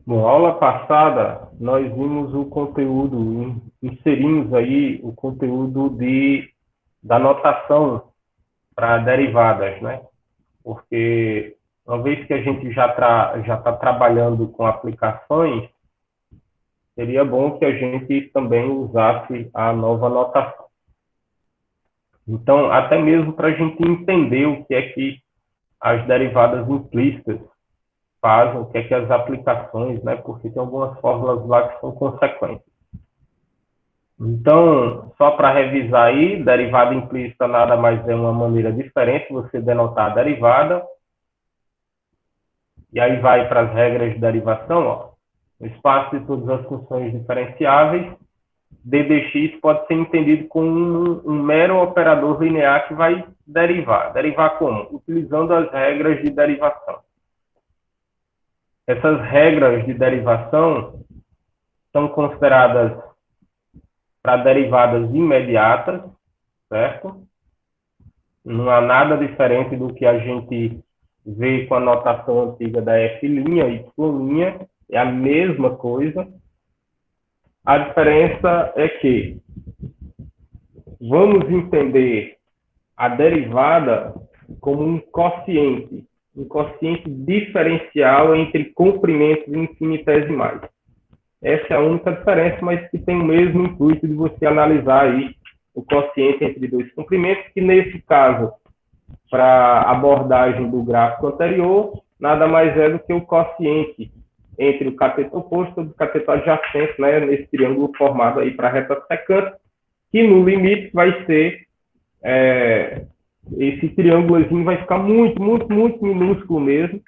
Bom, aula passada nós vimos o conteúdo, inserimos aí o conteúdo da notação para derivadas, né? Porque uma vez que a gente já está trabalhando com aplicações, seria bom que a gente também usasse a nova notação. Então, até mesmo para a gente entender o que é que as derivadas implícitas fazem, o que é que as aplicações, né? Porque tem algumas fórmulas lá que são consequentes. Então, só para revisar aí, derivada implícita nada mais é uma maneira diferente de você denotar a derivada. E aí vai para as regras de derivação, ó. O espaço de todas as funções diferenciáveis, d dx pode ser entendido como um mero operador linear que vai derivar. Derivar como? Utilizando as regras de derivação. Essas regras de derivação são consideradas para derivadas imediatas, certo? Não há nada diferente do que a gente vê com a notação antiga da F', Y', é a mesma coisa. A diferença é que vamos entender a derivada como um quociente diferencial entre comprimentos infinitesimais. Essa é a única diferença, mas que tem o mesmo intuito de você analisar aí o quociente entre dois comprimentos, que nesse caso, para a abordagem do gráfico anterior, nada mais é do que o quociente entre o cateto oposto e o cateto adjacente, né, nesse triângulo formado aí para a reta secante, que no limite vai ser, esse triângulozinho vai ficar muito, muito, muito minúsculo mesmo,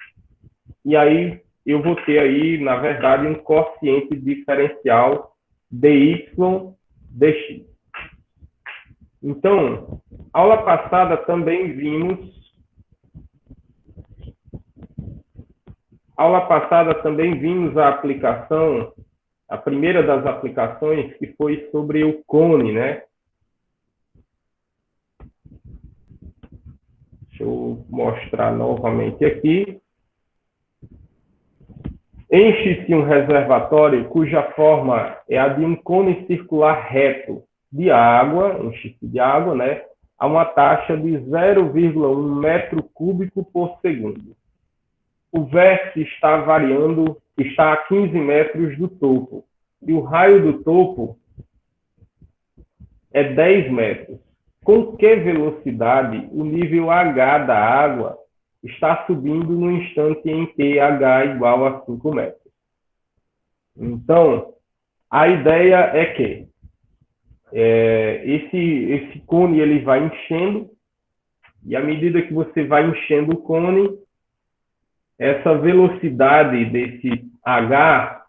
e aí eu vou ter aí, na verdade, um quociente diferencial dy dx. Então, aula passada também vimos a aplicação, a primeira das aplicações, que foi sobre o cone, né? Deixa eu mostrar novamente aqui. Enche-se um reservatório cuja forma é a de um cone circular reto de água, enche-se de água, né? A uma taxa de 0,1 metro cúbico por segundo. O vértice está a 15 metros do topo, e o raio do topo é 10 metros. Com que velocidade o nível H da água está subindo no instante em que H é igual a 5 metros? Então, a ideia é que esse cone ele vai enchendo, e à medida que você vai enchendo o cone, essa velocidade desse H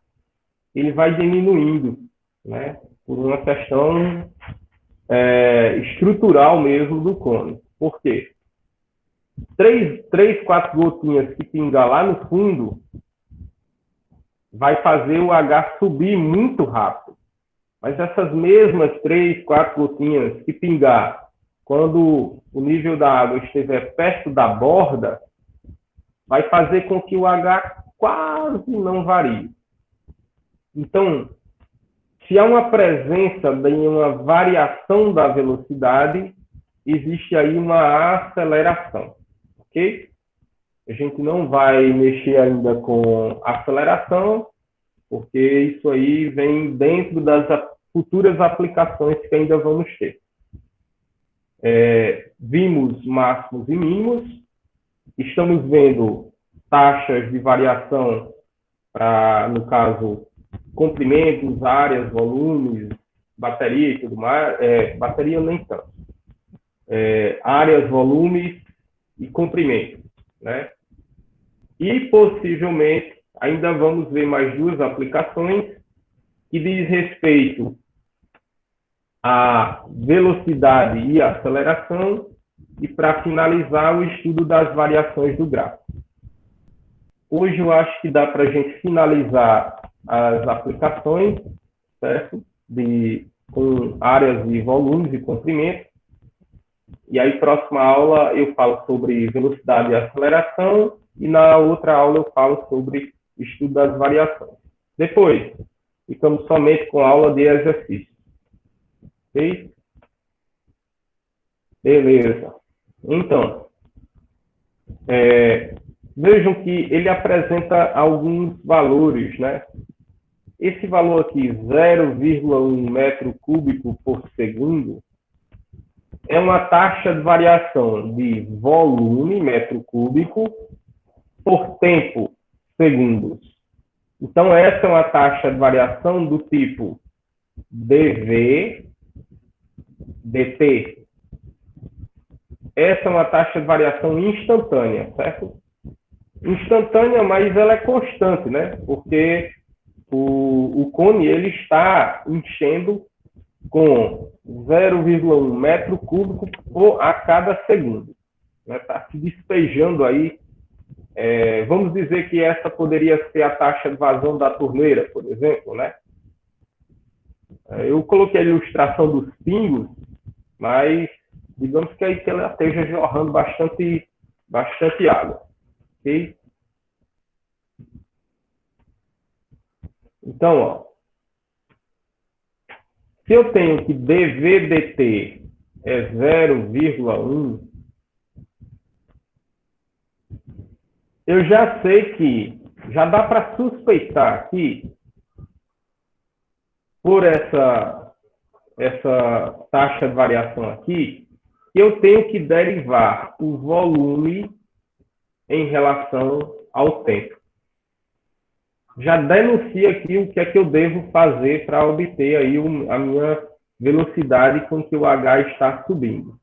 ele vai diminuindo, né? Por uma questão estrutural mesmo do cone. Por quê? 4 gotinhas que pingar lá no fundo vai fazer o H subir muito rápido. Mas essas mesmas 4 gotinhas que pingar quando o nível da água estiver perto da borda, vai fazer com que o H quase não varie. Então, se há uma presença de uma variação da velocidade, existe aí uma aceleração, ok? A gente não vai mexer ainda com aceleração, porque isso aí vem dentro das futuras aplicações que ainda vamos ter. Vimos máximos e mínimos, estamos vendo taxas de variação para, no caso, comprimentos, áreas, volumes, bateria e tudo mais, bateria nem tanto, áreas, volumes e comprimentos, né? E possivelmente ainda vamos ver mais duas aplicações que diz respeito à velocidade e aceleração, e para finalizar o estudo das variações do gráfico. Hoje eu acho que dá para a gente finalizar as aplicações, certo? Com áreas e volumes e comprimentos. E aí, próxima aula, eu falo sobre velocidade e aceleração, e na outra aula eu falo sobre estudo das variações. Depois, ficamos somente com a aula de exercício. Ok? Beleza. Então, vejam que ele apresenta alguns valores, né? Esse valor aqui, 0,1 metro cúbico por segundo, é uma taxa de variação de volume, metro cúbico, por tempo, segundos. Então, essa é uma taxa de variação do tipo dV dt. Essa é uma taxa de variação instantânea, certo? Instantânea, mas ela é constante, né? Porque o cone ele está enchendo com 0,1 metro cúbico a cada segundo. Está se despejando aí. Vamos dizer que essa poderia ser a taxa de vazão da torneira, por exemplo, né? Eu coloquei a ilustração dos pingos, mas digamos que aí que ela esteja jorrando bastante água. Ok? Então, ó, se eu tenho que dV dt é 0,1, eu já sei que já dá para suspeitar que por essa taxa de variação aqui, eu tenho que derivar o volume em relação ao tempo. Já denuncia aqui o que é que eu devo fazer para obter aí a minha velocidade com que o H está subindo.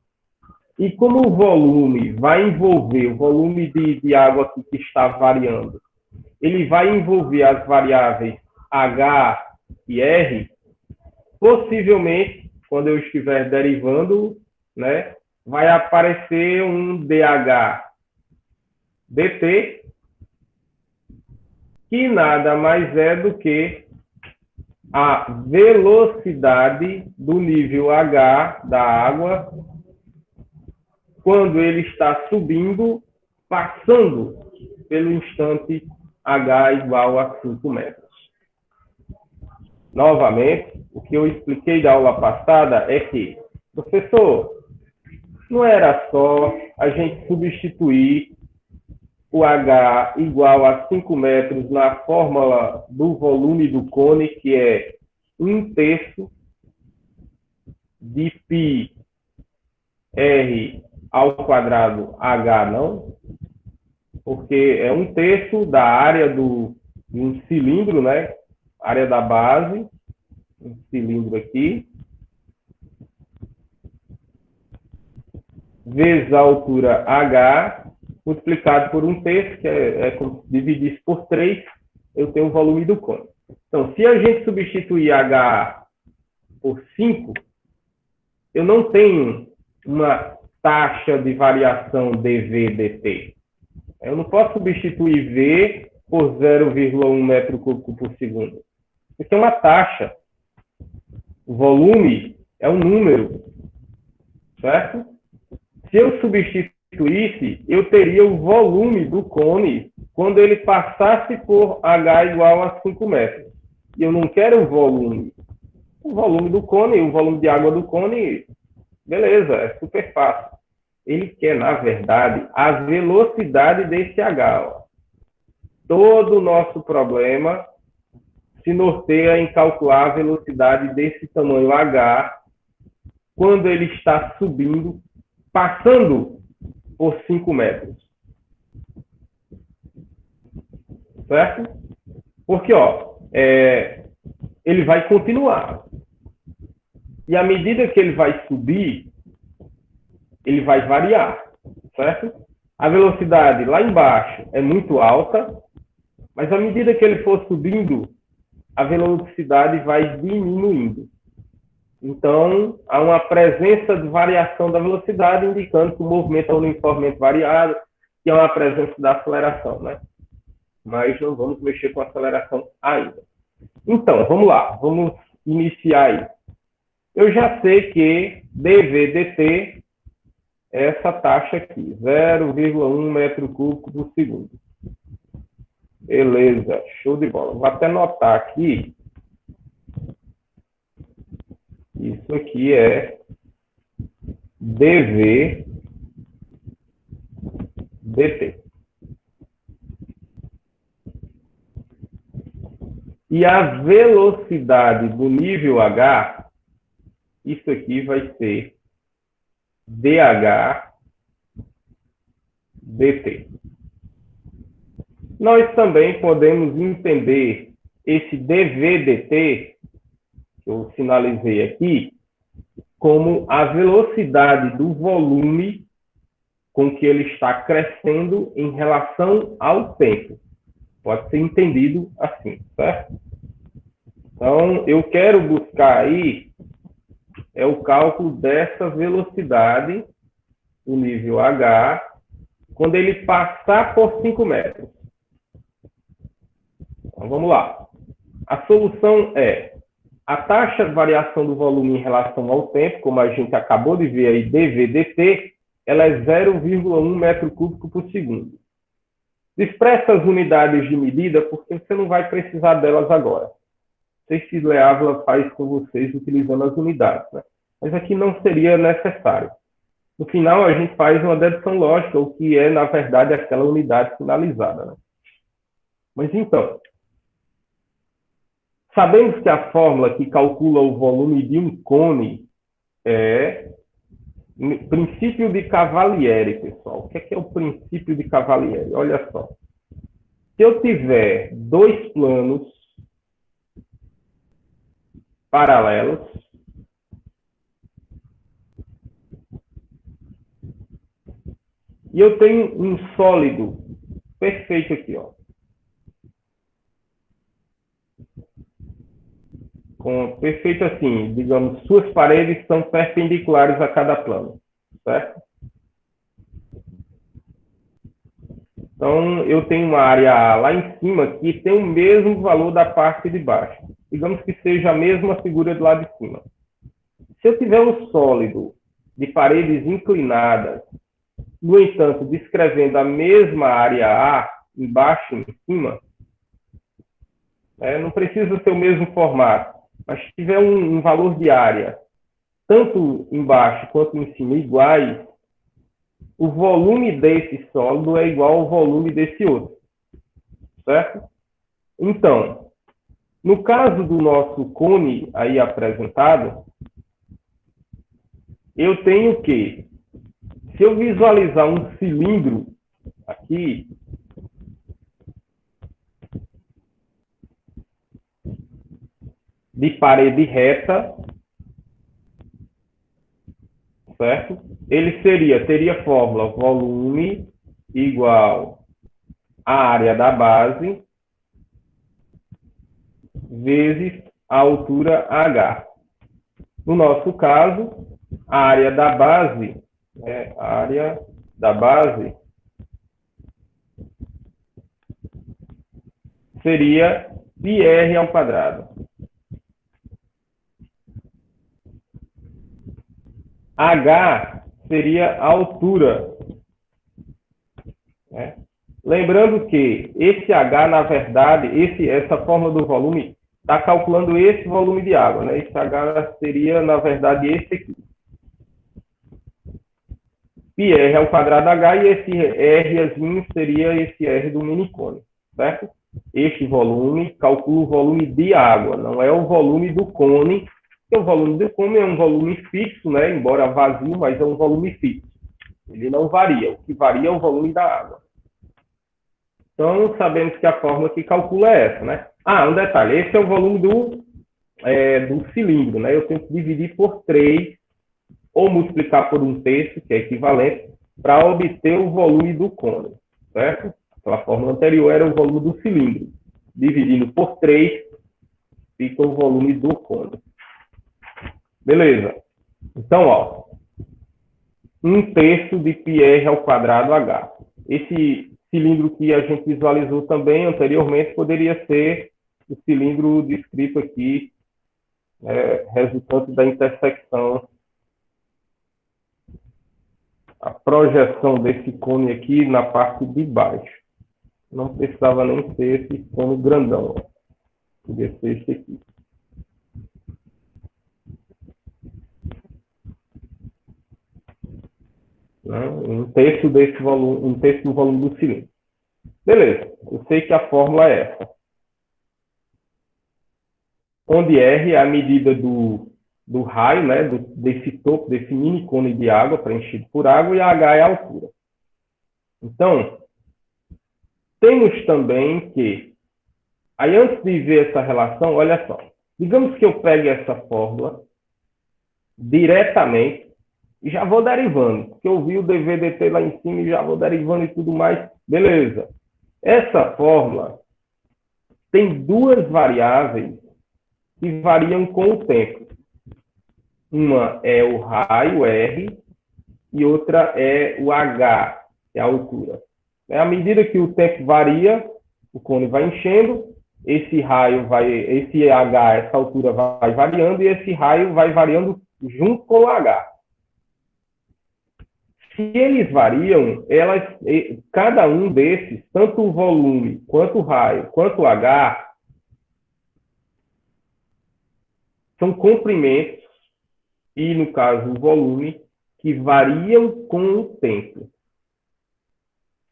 E como o volume vai envolver, o volume de água aqui que está variando, ele vai envolver as variáveis H e R, possivelmente, quando eu estiver derivando, né, vai aparecer um dH dt, que nada mais é do que a velocidade do nível H da água quando ele está subindo, passando pelo instante H igual a 5 metros. Novamente, o que eu expliquei da aula passada é que, professor, não era só a gente substituir o H igual a 5 metros na fórmula do volume do cone, que é 1/3 de π r ao quadrado H, não? Porque é 1/3 da área de um cilindro, né? Área da base, um cilindro aqui, vezes a altura H, multiplicado por 1/3, que é como se dividisse por 3, eu tenho o volume do cone. Então, se a gente substituir H por 5, eu não tenho uma taxa de variação dV dt. Eu não posso substituir V por 0,1 metro cúbico por segundo. Isso é uma taxa. O volume é um número, certo? Se eu substituísse, eu teria o volume do cone quando ele passasse por H igual a 5 metros. E eu não quero o volume. O volume do cone, o volume de água do cone, beleza, é super fácil. Ele quer, na verdade, a velocidade desse H. Ó. Todo o nosso problema se norteia em calcular a velocidade desse tamanho H quando ele está subindo, passando por 5 metros. Certo? Porque, ó, ele vai continuar. E à medida que ele vai subir, ele vai variar, certo? A velocidade lá embaixo é muito alta, mas à medida que ele for subindo, a velocidade vai diminuindo. Então, há uma presença de variação da velocidade, indicando que o movimento é uniformemente variado, que é uma presença da aceleração, né? Mas não vamos mexer com a aceleração ainda. Então, vamos lá, vamos iniciar aí. Eu já sei que dV dt é essa taxa aqui, 0,1 metro cúbico por segundo. Beleza, show de bola. Vou até anotar aqui. Isso aqui é dV dt. E a velocidade do nível H, isso aqui vai ser dH dt. Nós também podemos entender esse dV dt, que eu sinalizei aqui, como a velocidade do volume com que ele está crescendo em relação ao tempo. Pode ser entendido assim, certo? Então, eu quero buscar aí o cálculo dessa velocidade, o nível H, quando ele passar por 5 metros. Então, vamos lá. A solução é a taxa de variação do volume em relação ao tempo, como a gente acabou de ver aí, dV dt, ela é 0,1 metro cúbico por segundo. Expressa as unidades de medida, porque você não vai precisar delas agora. Não sei se o Leávila faz com vocês utilizando as unidades, né? Mas aqui não seria necessário. No final, a gente faz uma dedução lógica, o que é, na verdade, aquela unidade finalizada, né? Mas então, sabemos que a fórmula que calcula o volume de um cone é princípio de Cavalieri, pessoal. O que é o princípio de Cavalieri? Olha só. Se eu tiver dois planos paralelos, e eu tenho um sólido perfeito aqui, ó, perfeito assim, digamos, suas paredes são perpendiculares a cada plano, certo? Então, eu tenho uma área A lá em cima que tem o mesmo valor da parte de baixo. Digamos que seja a mesma figura do lado de cima. Se eu tiver um sólido de paredes inclinadas, no entanto, descrevendo a mesma área A, embaixo e em cima, não precisa ser o mesmo formato, mas se tiver um valor de área, tanto embaixo quanto em cima, iguais, o volume desse sólido é igual ao volume desse outro, certo? Então, no caso do nosso cone aí apresentado, eu tenho que, se eu visualizar um cilindro aqui, de parede reta, certo? Ele teria fórmula volume igual a área da base vezes a altura H. No nosso caso, a área da base seria πr ao quadrado. H seria a altura. Né? Lembrando que esse H, na verdade, essa fórmula do volume está calculando esse volume de água. Né? Esse H seria, na verdade, esse aqui. πr ao quadrado H e esse R seria esse R do minicone, certo? Este volume calcula o volume de água, não é o volume do cone, porque o volume do cone é um volume fixo, né? Embora vazio, mas é um volume fixo. Ele não varia, o que varia é o volume da água. Então, sabemos que a fórmula que calcula é essa, né? Um detalhe, esse é o volume do cilindro, né? Eu tenho que dividir por 3 ou multiplicar por 1/3, que é equivalente, para obter o volume do cone, certo? Aquela fórmula anterior era o volume do cilindro. Dividindo por 3, fica o volume do cone. Beleza. Então, ó, 1/3 de πr ao quadrado H. Esse cilindro que a gente visualizou também anteriormente poderia ser o cilindro descrito aqui, resultante da intersecção, a projeção desse cone aqui na parte de baixo. Não precisava nem ser esse cone grandão. Ó. Podia ser esse aqui. Né? Um terço desse volume, um terço do volume do cilindro. Beleza. Eu sei que a fórmula é essa. Onde R é a medida do raio, né, desse topo, desse mini cone de água preenchido por água, e H é a altura. Então, temos também que, aí antes de ver essa relação, olha só, digamos que eu pegue essa fórmula diretamente e já vou derivando, porque eu vi o dV/dt lá em cima e já vou derivando e tudo mais, beleza. Essa fórmula tem duas variáveis que variam com o tempo. Uma é o raio R e outra é o H, que é a altura. À medida que o tempo varia, o cone vai enchendo, esse raio vai, esse H, essa altura vai variando e esse raio vai variando junto com o H. Se eles variam, cada um desses, tanto o volume, quanto o raio, quanto o H, são comprimentos, e no caso o volume, que variam com o tempo.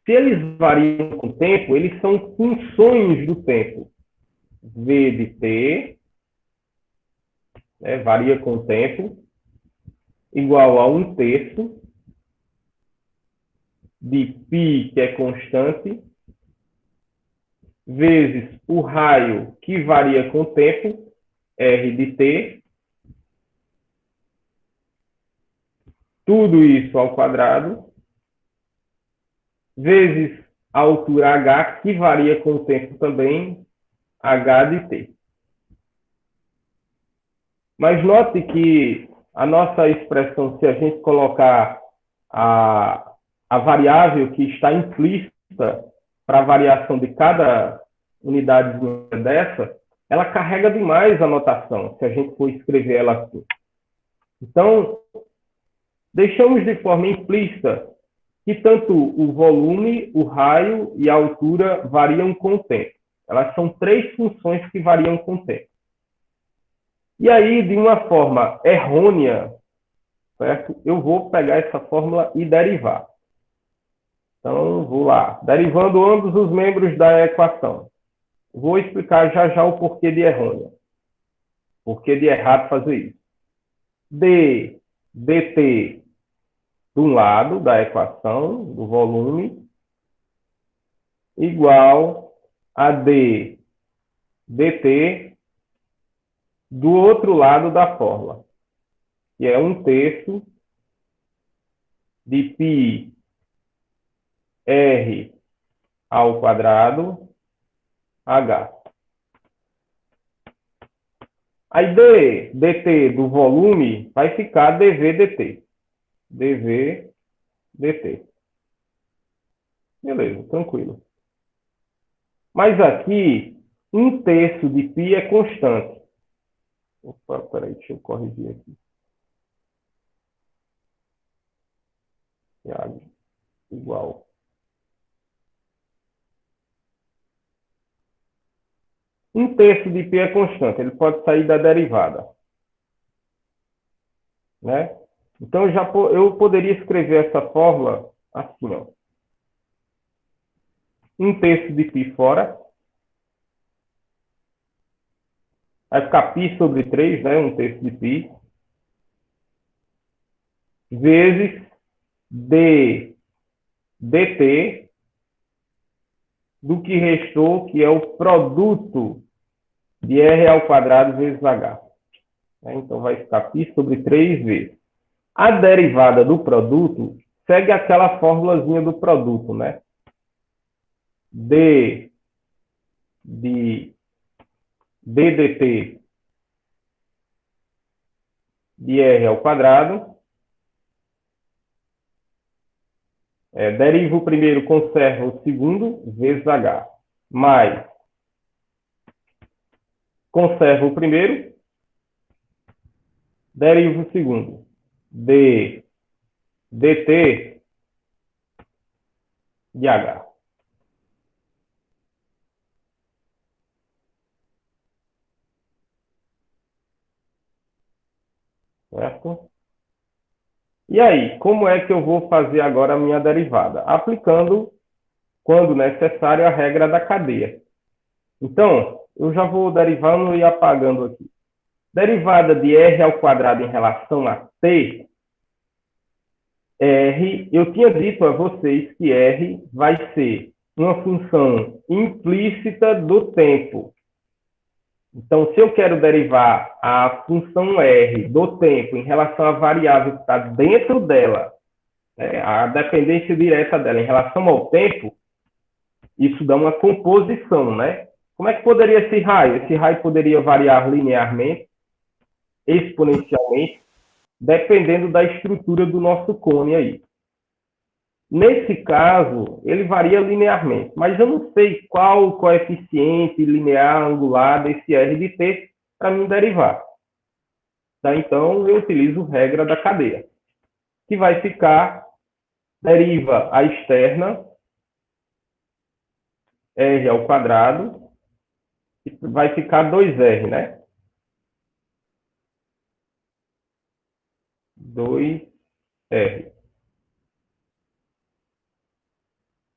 Se eles variam com o tempo, eles são funções do tempo. V de t, né, varia com o tempo, igual a 1/3 de π, que é constante, vezes o raio, que varia com o tempo, R de t, tudo isso ao quadrado, vezes a altura H, que varia com o tempo também, H de t. Mas note que a nossa expressão, se a gente colocar a variável que está implícita para a variação de cada unidade dessa, ela carrega demais a notação, se a gente for escrever ela assim. Então, deixamos de forma implícita que tanto o volume, o raio e a altura variam com o tempo. Elas são três funções que variam com o tempo. E aí, de uma forma errônea, certo? Eu vou pegar essa fórmula e derivar. Então, vou lá. Derivando ambos os membros da equação. Vou explicar já já o porquê de errônea. Porquê de errado fazer isso. D, dt, de um lado da equação, do volume, igual a d, dt, do outro lado da fórmula, que é 1/3 de π r ao quadrado h. Aí dt do volume vai ficar dv/dt. dv/dt. Beleza, tranquilo. Mas aqui, 1/3 de π é constante. Opa, peraí, deixa eu corrigir aqui. Igual. 1/3 de π é constante, ele pode sair da derivada. Né? Então, eu poderia escrever essa fórmula assim, ó. 1/3 de π fora. Vai ficar π sobre 3, né? 1/3 de π. Vezes d dt do que restou, que é o produto de r ao quadrado vezes h. Então, vai ficar π sobre 3 vezes. A derivada do produto segue aquela formulazinha do produto, né? D de ddt de r ao quadrado. Deriva o primeiro, conserva o segundo, vezes h. Mais, conserva o primeiro, deriva o segundo. D dt de h. certo? E aí, como é que eu vou fazer agora a minha derivada? Aplicando, quando necessário, a regra da cadeia. Então, eu já vou derivando e apagando aqui. Derivada de r ao quadrado em relação a t, r, eu tinha dito a vocês que r vai ser uma função implícita do tempo. Então, se eu quero derivar a função r do tempo em relação à variável que está dentro dela, né, a dependência direta dela em relação ao tempo, isso dá uma composição, né? Como é que poderia esse raio? Esse raio poderia variar linearmente, exponencialmente, dependendo da estrutura do nosso cone aí. Nesse caso, ele varia linearmente, mas eu não sei qual o coeficiente linear angular desse R de t para me derivar. Tá? Então, eu utilizo regra da cadeia, que vai ficar, deriva a externa, R ao quadrado, vai ficar 2R, né? 2R.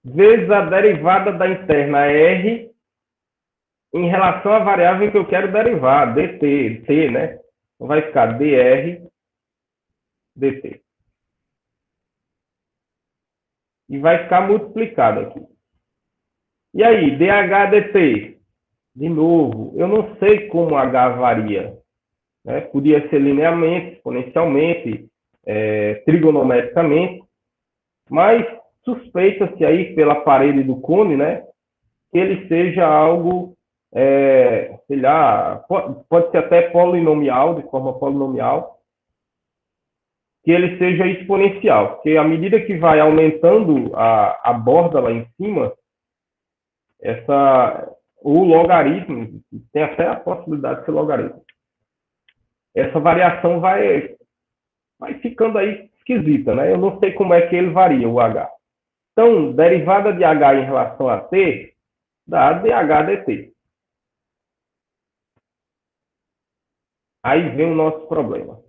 Vezes a derivada da interna R em relação à variável que eu quero derivar, dt, t, né? Então vai ficar dr dt. E vai ficar multiplicado aqui. E aí, dh dt? De novo, eu não sei como h varia. Né? Podia ser linearmente, exponencialmente, trigonometricamente, mas suspeita-se aí pela parede do cone, né, que ele seja algo, sei lá, pode ser até polinomial, de forma polinomial, que ele seja exponencial, porque à medida que vai aumentando a borda lá em cima, o logaritmo, tem até a possibilidade de ser logaritmo, essa variação vai ficando aí esquisita, né? Eu não sei como é que ele varia, o h. Então, derivada de h em relação a t, dá dh dt. Aí vem o nosso problema.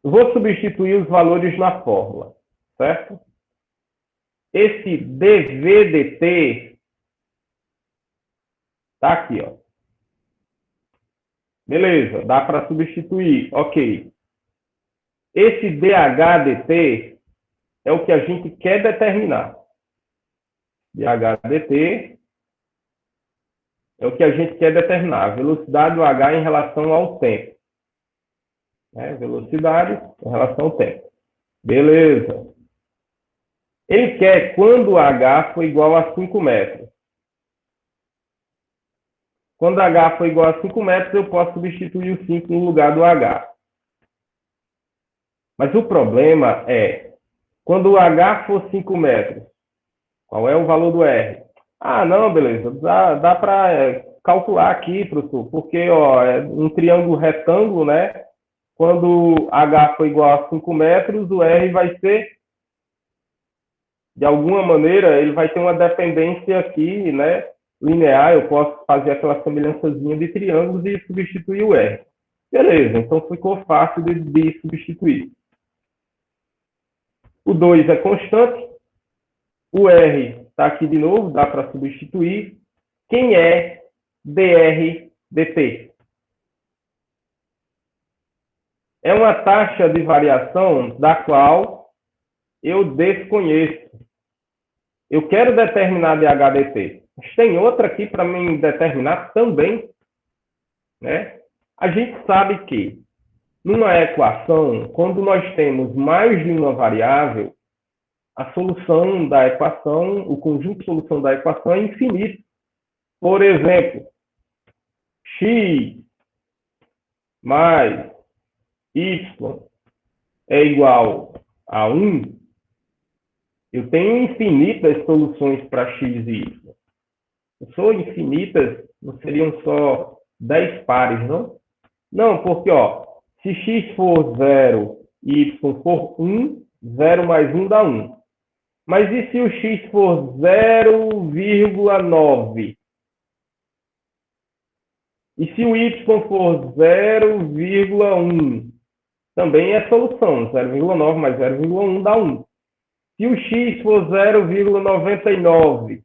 Eu vou substituir os valores na fórmula, certo? Esse dv dt está aqui, ó. Beleza, dá para substituir, ok. Esse dh dt é o que a gente quer determinar. dh dt é o que a gente quer determinar, a velocidade do h em relação ao tempo. Né? Velocidade em relação ao tempo. Beleza. Ele quer quando h for igual a 5 metros. Quando h for igual a 5 metros, eu posso substituir o 5 no lugar do h. Mas o problema é, quando o h for 5 metros, qual é o valor do r? Ah, não, beleza, dá para calcular aqui, professor, porque ó, é um triângulo retângulo, né? Quando h for igual a 5 metros, o r vai ser, de alguma maneira, ele vai ter uma dependência aqui, né? Linear, eu posso fazer aquela semelhançazinha de triângulos e substituir o r. Beleza, então ficou fácil de substituir. O 2 é constante, o r está aqui de novo, dá para substituir. Quem é dr dt? É uma taxa de variação da qual eu desconheço. Eu quero determinar dh/dt, mas tem outra aqui para me determinar também. Né? A gente sabe que, numa equação, quando nós temos mais de uma variável, a solução da equação, o conjunto de solução da equação é infinito. Por exemplo, x mais y é igual a 1, eu tenho infinitas soluções para x e y. Se for infinitas, não seriam só 10 pares, não? Não, porque, ó, se x for 0 e y for 1, 0 mais 1 dá 1. Mas e se o x for 0,9? E se o y for 0,1? também é solução. 0,9 mais 0,1 dá 1. Se o x for 0,99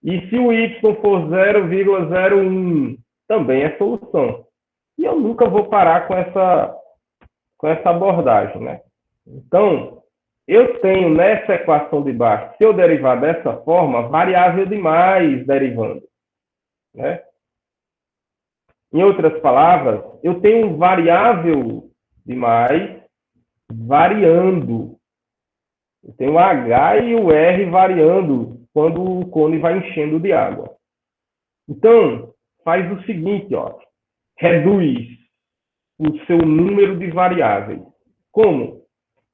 e se o y for 0,01, também é solução. E eu nunca vou parar com essa abordagem, né? Então, eu tenho nessa equação de baixo, se eu derivar dessa forma, variável demais derivando, né? Em outras palavras, eu tenho um variável demais variando. Eu tenho o H e o R variando quando o cone vai enchendo de água. Então, faz o seguinte, ó, reduz o seu número de variáveis. Como?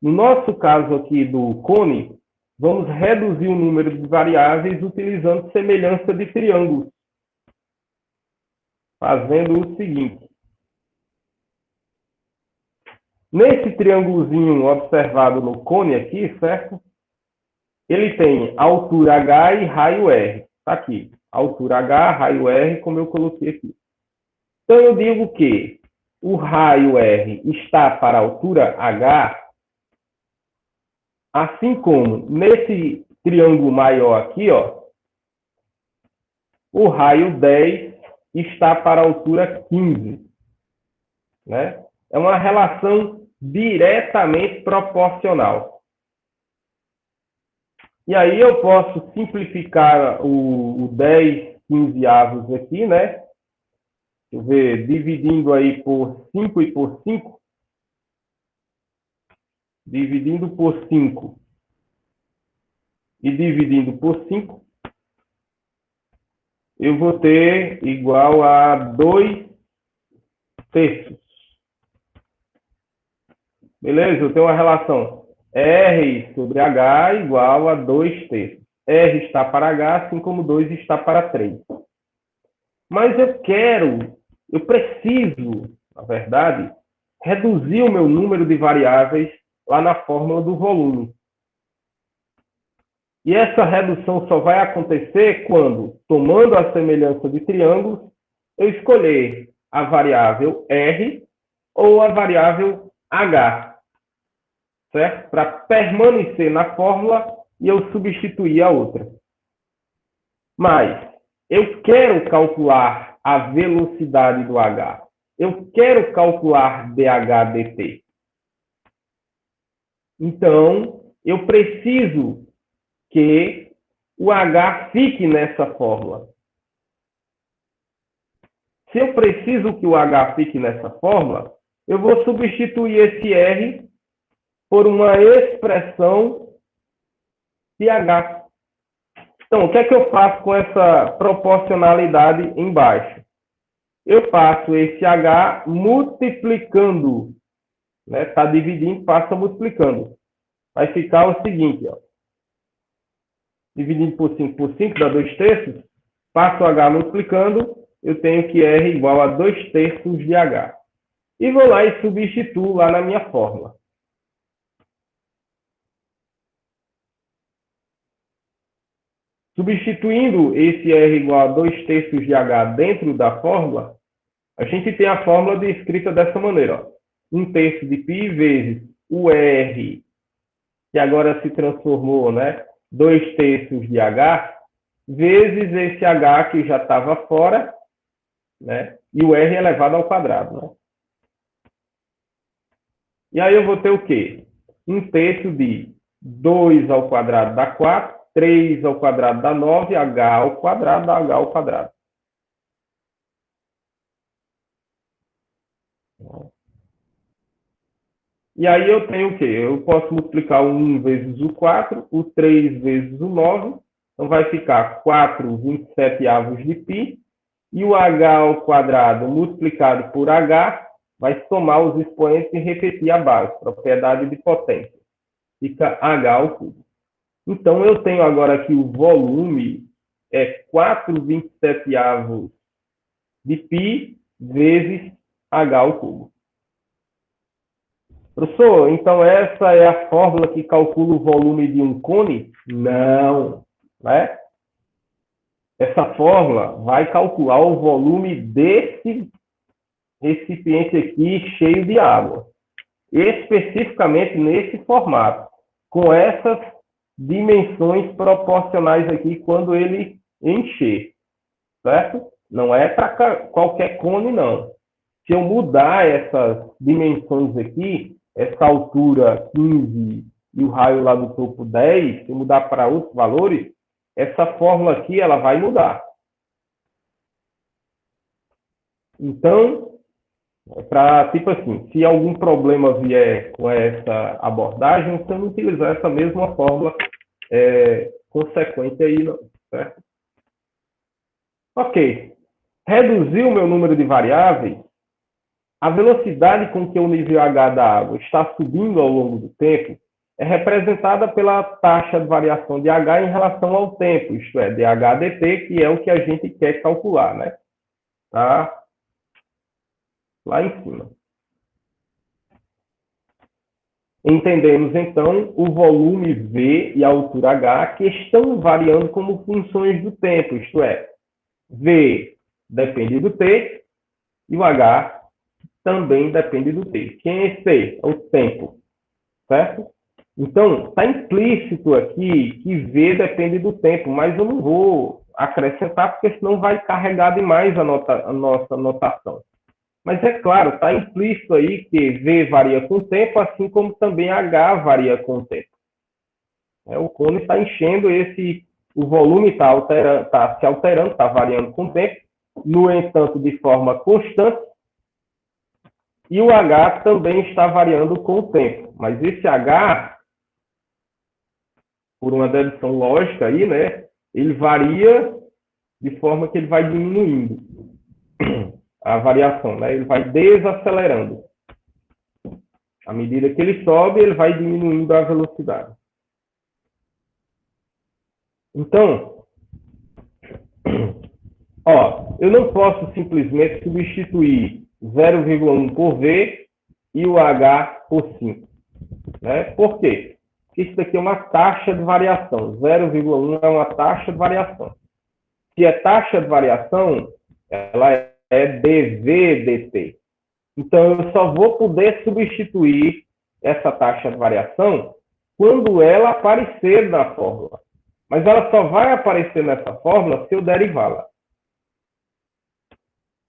No nosso caso aqui do cone, vamos reduzir o número de variáveis utilizando semelhança de triângulos. Fazendo o seguinte. Nesse triângulozinho observado no cone aqui, certo? Ele tem altura H e raio R. Está aqui. Altura H, raio R, como eu coloquei aqui. Então, eu digo que o raio R está para a altura H, assim como nesse triângulo maior aqui, ó, o raio 10 está para a altura 15. Né? É uma relação diretamente proporcional. E aí eu posso simplificar o 10 15avos aqui, né? Deixa eu ver, dividindo aí por 5 e por 5. Dividindo por 5 e dividindo por 5, eu vou ter igual a 2 terços. Beleza? Eu tenho uma relação R sobre H igual a 2 terços. R está para H, assim como 2 está para 3. Mas eu preciso, na verdade, reduzir o meu número de variáveis lá na fórmula do volume. E essa redução só vai acontecer quando, tomando a semelhança de triângulos, eu escolher a variável R ou a variável H, certo? Para permanecer na fórmula e eu substituir a outra. Mas eu quero calcular a velocidade do H. Eu quero calcular dH dt. Então, eu preciso que o H fique nessa fórmula. Se eu preciso que o H fique nessa fórmula, eu vou substituir esse R por uma expressão de H. Então, o que é que eu faço com essa proporcionalidade embaixo? Eu faço esse H multiplicando. Está dividindo, passa multiplicando. Vai ficar o seguinte, ó. Dividindo por 5 dá 2 terços. Passo o H multiplicando, eu tenho que R igual a 2 terços de H. E vou lá e substituo lá na minha fórmula. Substituindo esse R igual a 2 terços de H dentro da fórmula, a gente tem a fórmula descrita dessa maneira. Ó. 1 terço de π vezes o R, que agora se transformou, né? 2 terços de H, vezes esse H que já estava fora, né? E o R elevado ao quadrado, né? E aí eu vou ter o quê? 1 terço de 2 ao quadrado dá 4, 3 ao quadrado dá 9, H ao quadrado dá H ao quadrado. E aí eu tenho o quê? Eu posso multiplicar o 1 vezes o 4, o 3 vezes o 9, então vai ficar 4 27avos de π, e o H ao quadrado multiplicado por H vai somar os expoentes e repetir a base, propriedade de potência. Fica H ao cubo. Então, eu tenho agora aqui o volume, é 4 27avos de π vezes H ao cubo. Professor, então essa é a fórmula que calcula o volume de um cone? Não, né? Essa fórmula vai calcular o volume desse recipiente aqui cheio de água, especificamente nesse formato, com essas dimensões proporcionais aqui quando ele encher, certo? Não é para qualquer cone, não. Se eu mudar essas dimensões aqui, essa altura 15 e o raio lá do topo 10, se eu mudar para outros valores, essa fórmula aqui ela vai mudar. Então, para, tipo assim, se algum problema vier com essa abordagem, você não utilizar essa mesma fórmula consequente aí, não, certo? Ok. Reduzir o meu número de variáveis, a velocidade com que o nível H da água está subindo ao longo do tempo é representada pela taxa de variação de H em relação ao tempo, isto é, dH/dt, que é o que a gente quer calcular, né? Tá lá em cima. Entendemos, então, o volume V e a altura H que estão variando como funções do tempo, isto é, V depende do T e o H também depende do T. Quem é esse T? É o tempo, certo? Então, está implícito aqui que V depende do tempo, mas eu não vou acrescentar, porque senão vai carregar demais a nossa notação. Mas é claro, está implícito aí que V varia com o tempo, assim como também H varia com o tempo. O cone está enchendo o volume está se alterando, está variando com o tempo, no entanto, de forma constante, e o H também está variando com o tempo. Mas esse H, por uma dedução lógica aí, né, ele varia de forma que ele vai diminuindo a variação, né? Ele vai desacelerando. À medida que ele sobe, ele vai diminuindo a velocidade. Então, ó, eu não posso simplesmente substituir 0,1 por V e o H por 5. Né? Por quê? Porque isso daqui é uma taxa de variação. 0,1 é uma taxa de variação. Se é taxa de variação, ela é dV dt. Então, eu só vou poder substituir essa taxa de variação quando ela aparecer na fórmula. Mas ela só vai aparecer nessa fórmula se eu derivá-la.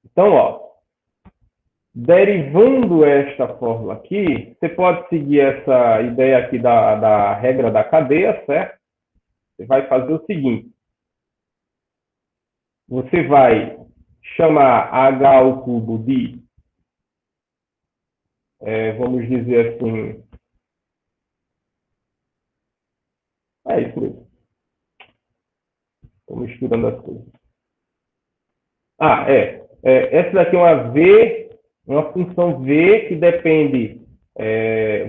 Então, ó, derivando esta fórmula aqui, você pode seguir essa ideia aqui da regra da cadeia, certo? Você vai fazer o seguinte. Você vai chamar H ao cubo de, vamos dizer assim, é isso mesmo. Estou misturando as coisas. Essa daqui é uma função V que depende,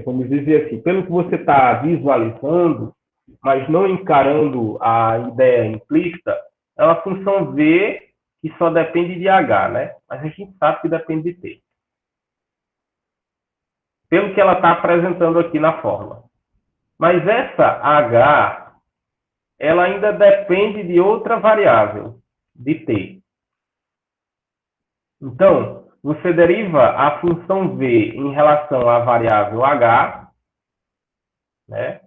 vamos dizer assim, pelo que você está visualizando, mas não encarando a ideia implícita, é uma função V que só depende de H, né? Mas a gente sabe que depende de T. Pelo que ela está apresentando aqui na fórmula. Mas essa H, ela ainda depende de outra variável, de T. Então, você deriva a função V em relação à variável H, né?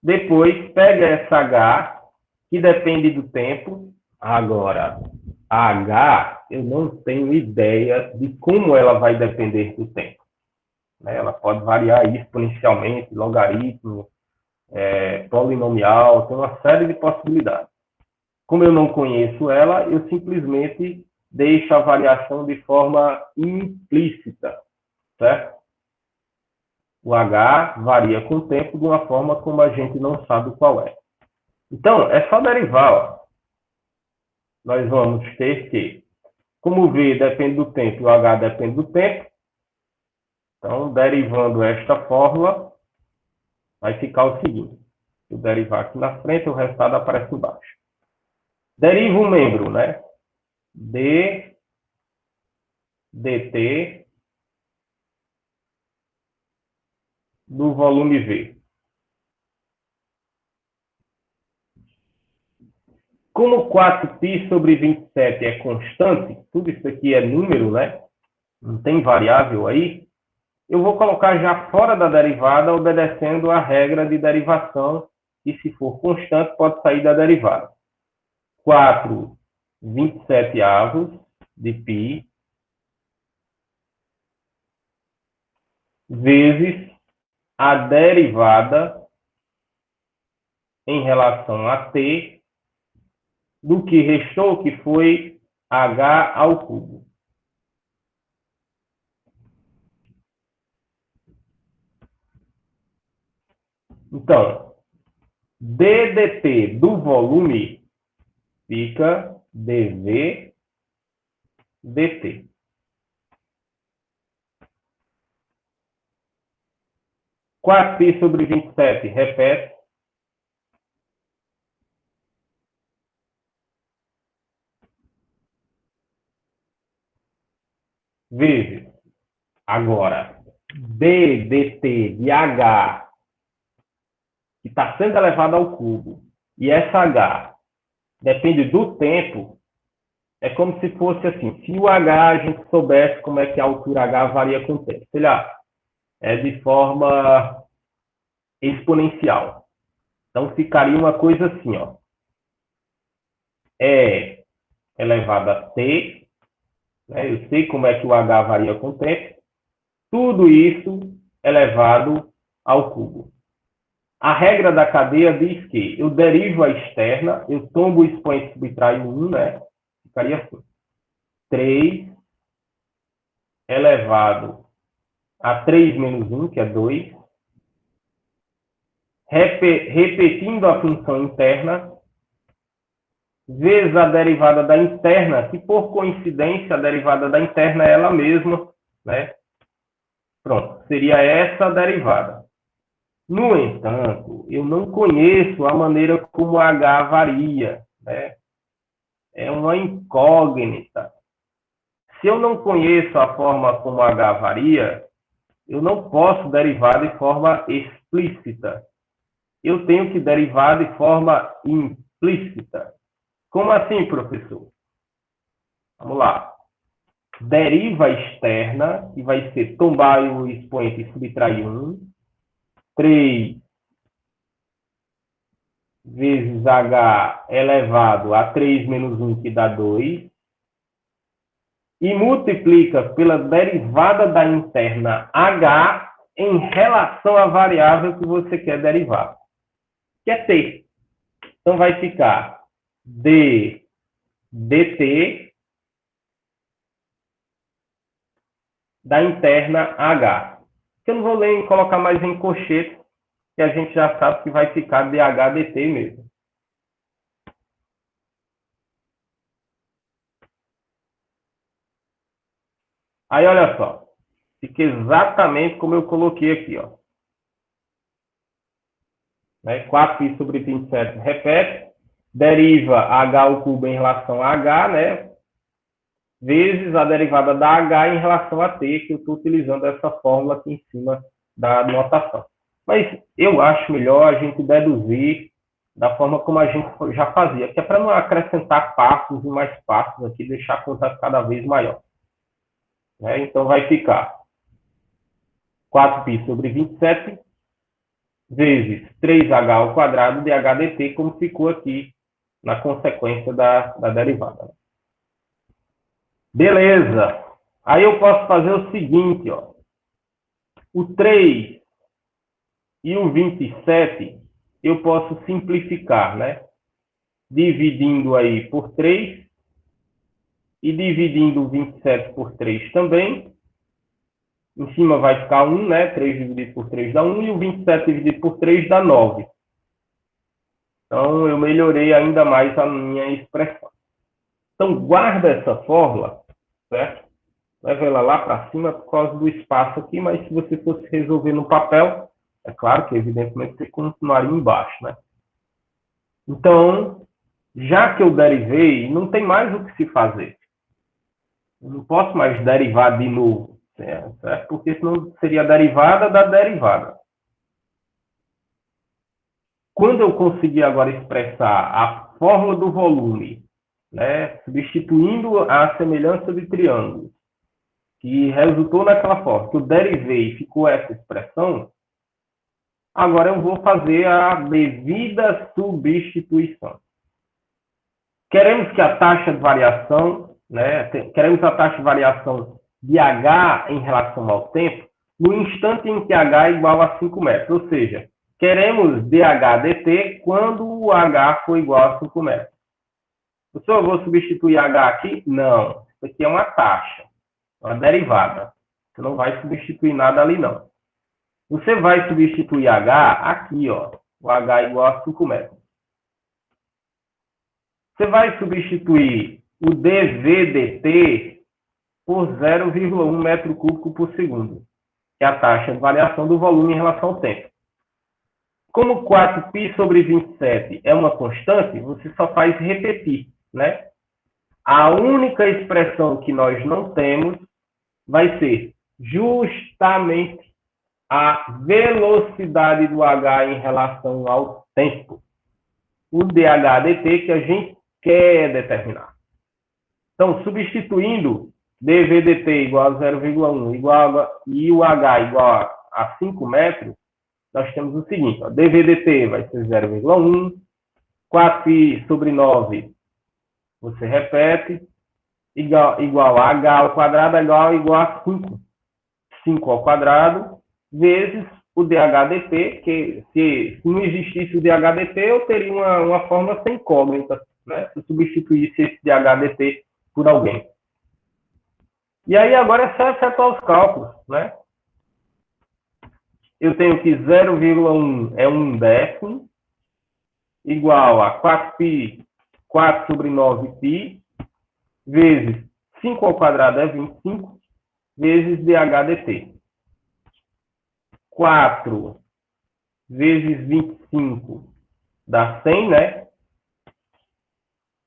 Depois, pega essa H, que depende do tempo. Agora, a H, eu não tenho ideia de como ela vai depender do tempo. Né? Ela pode variar exponencialmente, logaritmo, polinomial, tem uma série de possibilidades. Como eu não conheço ela, eu simplesmente deixo a variação de forma implícita, certo? O H varia com o tempo de uma forma como a gente não sabe qual é. Então, é só derivar. Ó. Nós vamos ter que, como o V depende do tempo e o H depende do tempo, então, derivando esta fórmula, vai ficar o seguinte. Se eu derivar aqui na frente, o resultado aparece embaixo. Deriva o membro, né? D dt do volume V. Como 4π sobre 27 é constante, tudo isso aqui é número, né? Não tem variável aí. Eu vou colocar já fora da derivada, obedecendo a regra de derivação, e se for constante, pode sair da derivada. 4/27 de π vezes a derivada em relação a t do que restou, que foi h ao cubo. Então, d dt do volume fica dv dt. Quatro π sobre 27, repete. Vezes, agora, d dt de h, que está sendo elevado ao cubo, e essa h depende do tempo, é como se fosse assim, se o h a gente soubesse como é que a altura h varia com o tempo. Sei lá, é de forma exponencial. Então, ficaria uma coisa assim, ó. E elevado a t, né? Eu sei como é que o h varia com o tempo. Tudo isso elevado ao cubo. A regra da cadeia diz que eu derivo a externa, eu tombo o expoente subtraio 1, né? Ficaria assim. 3 elevado a 3 menos 1, que é 2. Repetindo a função interna, vezes a derivada da interna, que por coincidência a derivada da interna é ela mesma, né? Pronto, seria essa a derivada. No entanto, eu não conheço a maneira como h varia, né? É uma incógnita. Se eu não conheço a forma como h varia, eu não posso derivar de forma explícita. Eu tenho que derivar de forma implícita. Como assim, professor? Vamos lá. Deriva externa, que vai ser tombar o expoente e subtrair 1. 3 vezes h elevado a 3 menos 1, que dá 2. E multiplica pela derivada da interna h em relação à variável que você quer derivar, que é t. Então, vai ficar d dt da interna h. Que eu não vou nem colocar mais em colchete, que a gente já sabe que vai ficar dh dt mesmo. Aí, olha só. Fica exatamente como eu coloquei aqui, ó. 4π sobre 27 repete, deriva h ao cubo em relação a h, né? Vezes a derivada da h em relação a t, que eu estou utilizando essa fórmula aqui em cima da notação. Mas eu acho melhor a gente deduzir da forma como a gente já fazia, que é para não acrescentar passos e mais passos aqui, deixar a conta cada vez maior. Então, vai ficar 4π sobre 27 vezes 3h ao quadrado de h dt, como ficou aqui na consequência da derivada. Beleza. Aí eu posso fazer o seguinte, ó. O 3 e o 27 eu posso simplificar, né? Dividindo aí por 3 e dividindo o 27 por 3 também. Em cima vai ficar 1, né? 3 dividido por 3 dá 1 e o 27 dividido por 3 dá 9. Então, eu melhorei ainda mais a minha expressão. Então, guarda essa fórmula, certo? Leva ela lá para cima por causa do espaço aqui, mas se você fosse resolver no papel, é claro que, evidentemente, você continuaria embaixo, né? Então, já que eu derivei, não tem mais o que se fazer. Eu não posso mais derivar de novo, certo? Porque senão seria a derivada da derivada. Quando eu conseguir agora expressar a fórmula do volume, né? Substituindo a semelhança de triângulos, que resultou naquela fórmula, que eu derivei e ficou essa expressão, agora eu vou fazer a devida substituição. Queremos que a taxa de variação, né? Queremos a taxa de variação de H em relação ao tempo, no instante em que H é igual a 5 metros, ou seja, queremos dH dt quando o H for igual a 5 metros. Professor, eu vou substituir H aqui? Não. Isso aqui é uma taxa, uma derivada. Você não vai substituir nada ali, não. Você vai substituir H aqui, ó. O H é igual a 5 metros. Você vai substituir o dV dt por 0,1 metro cúbico por segundo, que é a taxa de variação do volume em relação ao tempo. Como 4π sobre 27 é uma constante, você só faz repetir, né? A única expressão que nós não temos vai ser justamente a velocidade do H em relação ao tempo. O dH dt que a gente quer determinar. Então, substituindo dV dt igual a 0,1 e o H igual a 5 metros, nós temos o seguinte, ó, dV dt vai ser 0,1, 4π sobre 9, você repete, igual a H ao quadrado igual a 5. 5 ao quadrado, vezes o dH dt, que se não existisse o dH dt, eu teria uma forma sem incógnita, né? Se eu substituísse esse dH dt por alguém. E aí agora é só efetuar os cálculos, né? Eu tenho que 0,1 é 1/10, igual a 4π, 4 sobre 9π, vezes 5 ao quadrado é 25, vezes dH dt. 4 vezes 25 dá 100, né?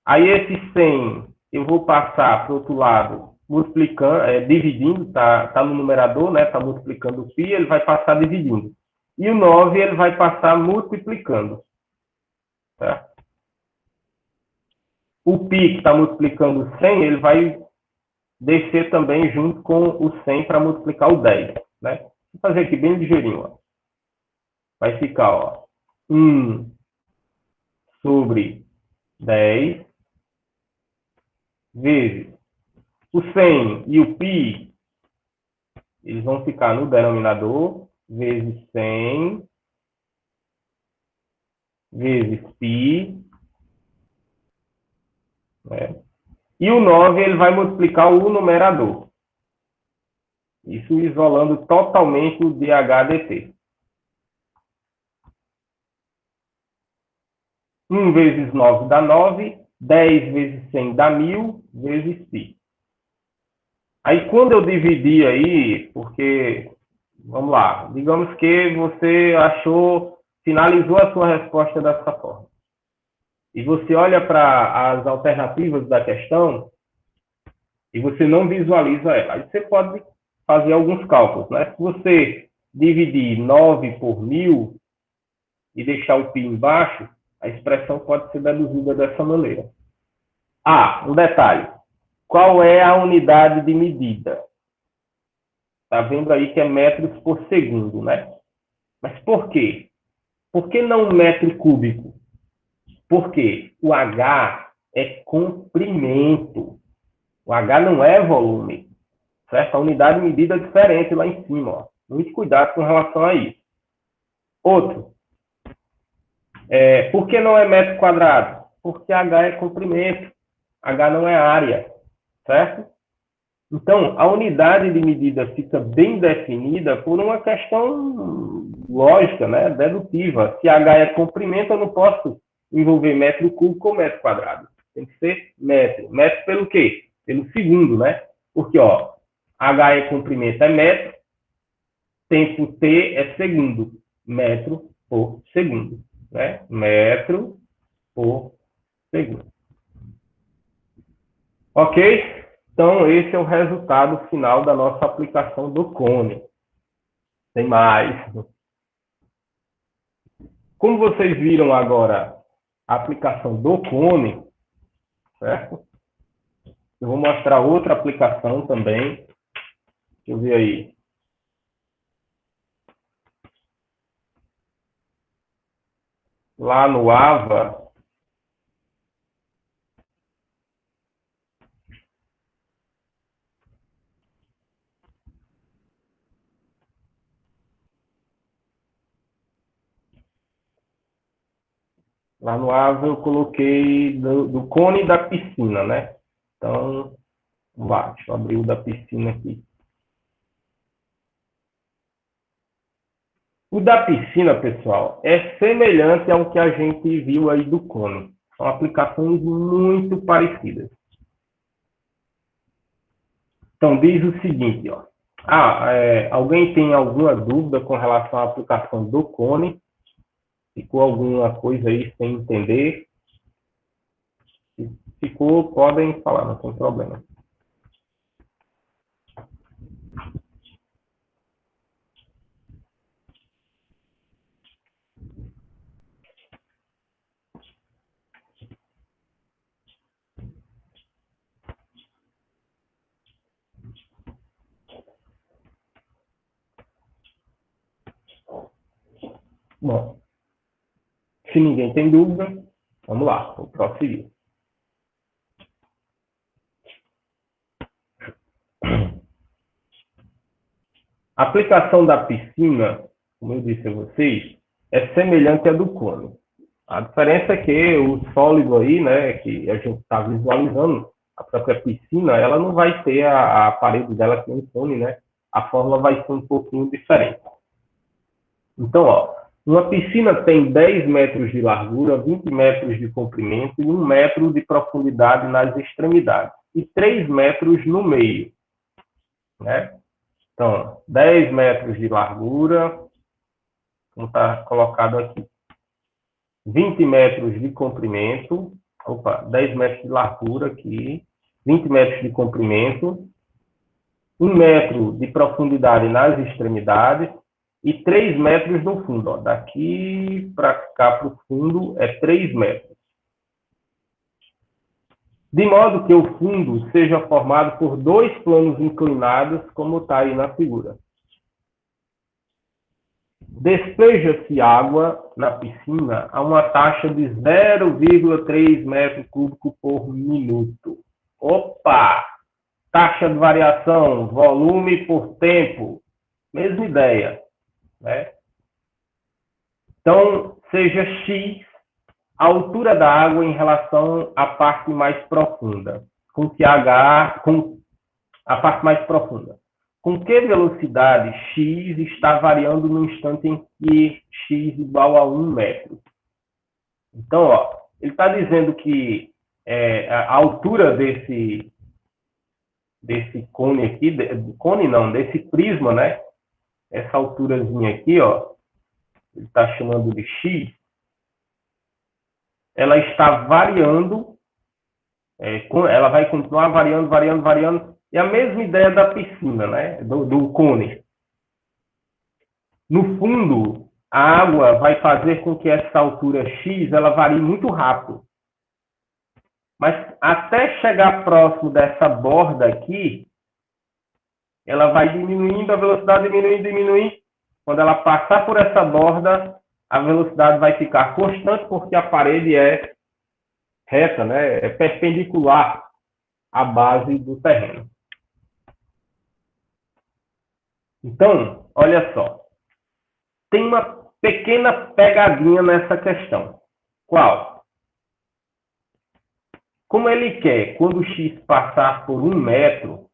Aí esse 100 eu vou passar para o outro lado, multiplicando, dividindo, tá no numerador, né? Tá multiplicando o π, ele vai passar dividindo. E o 9 ele vai passar multiplicando. Tá? O π que está multiplicando 100, ele vai descer também junto com o 100 para multiplicar o 10, né? Vou fazer aqui bem ligeirinho, ó. Vai ficar, ó, 1 sobre 10 vezes o 100 e o π, eles vão ficar no denominador, vezes 100 vezes π, né? E o 9 ele vai multiplicar o numerador. Isso isolando totalmente o dH dt. 1 vezes 9 dá 9, 10 vezes 100 dá 1000, vezes π. Aí, quando eu dividi aí, porque, vamos lá, digamos que você finalizou a sua resposta dessa forma. E você olha para as alternativas da questão e você não visualiza ela. Aí você pode fazer alguns cálculos, né? Se você dividir 9 por 1000 e deixar o π embaixo, a expressão pode ser deduzida dessa maneira. Ah, um detalhe. Qual é a unidade de medida? Está vendo aí que é metros por segundo, né? Mas por quê? Por que não metro cúbico? Porque o H é comprimento. O H não é volume. Certo? A unidade de medida é diferente lá em cima. Ó. Muito cuidado com relação a isso. Outro. Por que não é metro quadrado? Porque H é comprimento. H não é área. Certo? Então, a unidade de medida fica bem definida por uma questão lógica, né? Dedutiva. Se H é comprimento, eu não posso envolver metro cúbico ou metro quadrado. Tem que ser metro. Metro pelo quê? Pelo segundo, né? Porque, ó, H é comprimento é metro, tempo T é segundo. Metro por segundo, né? Metro por segundo. Ok? Então, esse é o resultado final da nossa aplicação do cone. Tem mais. Como vocês viram agora a aplicação do cone, certo? Eu vou mostrar outra aplicação também. Deixa eu ver aí. Lá no AVA, eu coloquei do cone da piscina, né? Então, vamos lá, deixa eu abrir o da piscina aqui. O da piscina, pessoal, é semelhante ao que a gente viu aí do cone. São aplicações muito parecidas. Então, diz o seguinte, ó. Alguém tem alguma dúvida com relação à aplicação do cone? Ficou alguma coisa aí sem entender? Se ficou, podem falar, não tem problema. Bom, se ninguém tem dúvida, vamos lá, vou prosseguir. A aplicação da piscina, como eu disse a vocês, é semelhante à do cone. A diferença é que o sólido aí, né, que a gente está visualizando, a própria piscina, ela não vai ter a parede dela que nem cone, né? A fórmula vai ser um pouquinho diferente. Então, ó, uma piscina tem 10 metros de largura, 20 metros de comprimento e 1 metro de profundidade nas extremidades e 3 metros no meio, né? Então, 10 metros de largura, como está colocado aqui, 20 metros de comprimento, 10 metros de largura aqui, 20 metros de comprimento, 1 metro de profundidade nas extremidades e 3 metros no fundo. Ó. Daqui para cá para o fundo é 3 metros. De modo que o fundo seja formado por 2 planos inclinados, como está aí na figura. Despeja-se água na piscina a uma taxa de 0,3 metro cúbico por minuto. Opa! Taxa de variação, volume por tempo, mesma ideia, né? Então, seja X a altura da água em relação à parte mais profunda, com a parte mais profunda. Com que velocidade x está variando no instante em que x igual a 1 metro? Então, ó, ele está dizendo que a altura desse cone aqui, desse prisma, né? Essa alturazinha aqui, ó, ele está chamando de x, ela está variando, ela vai continuar variando, e a mesma ideia da piscina, né? Do cone. No fundo, a água vai fazer com que essa altura x ela varie muito rápido. Mas até chegar próximo dessa borda aqui, ela vai diminuindo, a velocidade diminuindo. Quando ela passar por essa borda, a velocidade vai ficar constante porque a parede é reta, né? É perpendicular à base do terreno. Então, olha só. Tem uma pequena pegadinha nessa questão. Qual? Como ele quer, quando o x passar por 1 metro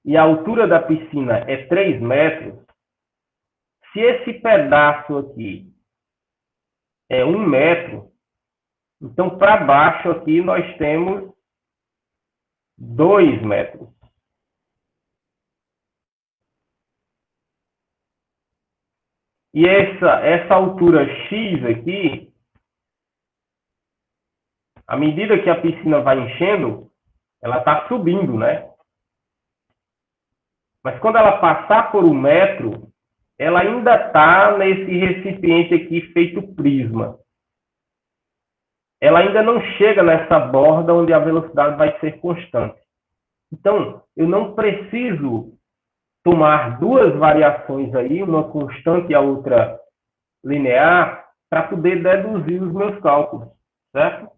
e a altura da piscina é 3 metros, se esse pedaço aqui é 1 metro, então para baixo aqui nós temos 2 metros. E essa altura x aqui, à medida que a piscina vai enchendo, ela está subindo, né? Mas quando ela passar por 1 metro, ela ainda está nesse recipiente aqui feito prisma. ela ainda não chega nessa borda onde a velocidade vai ser constante. Então, eu não preciso tomar duas variações aí, uma constante e a outra linear, para poder deduzir os meus cálculos, certo?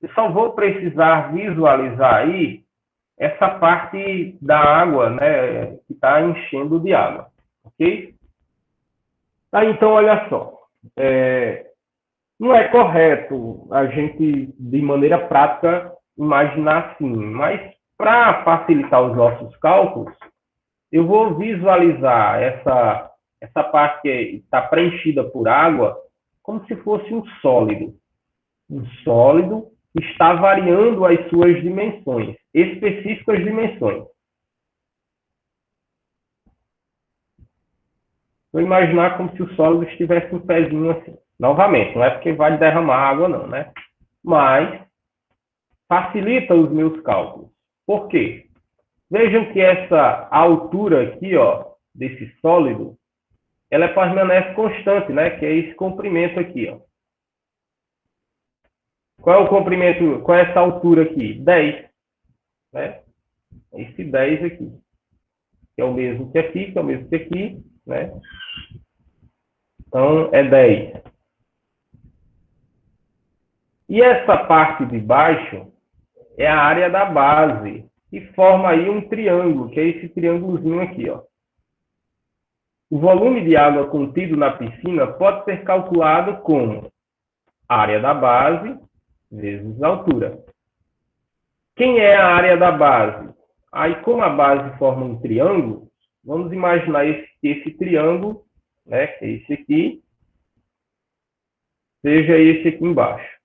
Eu só vou precisar visualizar aí essa parte da água, né, que está enchendo de água, ok? Então, olha só, não é correto a gente, de maneira prática, imaginar assim, mas para facilitar os nossos cálculos, eu vou visualizar essa parte que está preenchida por água como se fosse um sólido. Um sólido que está variando as suas dimensões, específicas dimensões. Vou imaginar como se o sólido estivesse um pezinho assim. Novamente, não é porque vai derramar água não, né? Mas facilita os meus cálculos. Por quê? Vejam que essa altura aqui, ó, desse sólido, ela permanece constante, né? Que é esse comprimento aqui, ó. Qual é o comprimento? Qual é essa altura aqui? 10, né? Esse 10 aqui. Que é o mesmo que aqui, que é o mesmo que aqui, né? Então, é 10. E essa parte de baixo é a área da base, que forma aí um triângulo, que é esse triângulozinho aqui, ó. O volume de água contido na piscina pode ser calculado como área da base vezes a altura. Quem é a área da base? Aí, como a base forma um triângulo, vamos imaginar esse triângulo, né, que é esse aqui, seja esse aqui embaixo.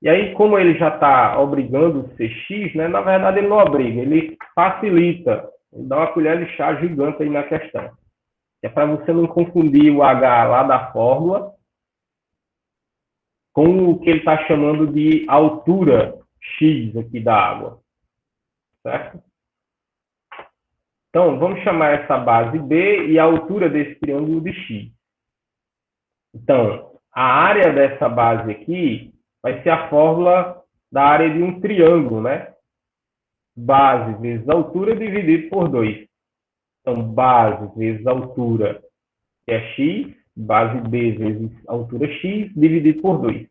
E aí, como ele já está obrigando o CX, né, na verdade ele não obriga, ele facilita, ele dá uma colher de chá gigante aí na questão. É para você não confundir o H lá da fórmula com o que ele está chamando de altura X aqui da água. Certo? Então, vamos chamar essa base B e a altura desse triângulo de X. Então, a área dessa base aqui vai ser a fórmula da área de um triângulo, né? Base vezes altura dividido por 2. Então, base vezes altura, que é x, base B vezes altura x, dividido por 2.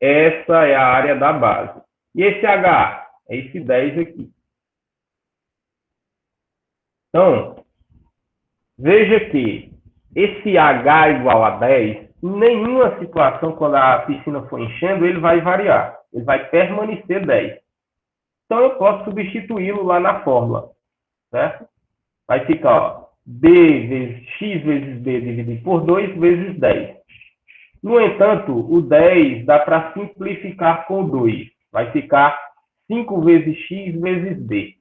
Essa é a área da base. E esse H? É esse 10 aqui. Então, veja que esse H igual a 10, em nenhuma situação, quando a piscina for enchendo, ele vai variar. Ele vai permanecer 10. Então, eu posso substituí-lo lá na fórmula. Certo? Vai ficar, ó, B vezes X vezes B dividido por 2 vezes 10. No entanto, o 10 dá para simplificar com 2. Vai ficar 5 vezes X vezes B.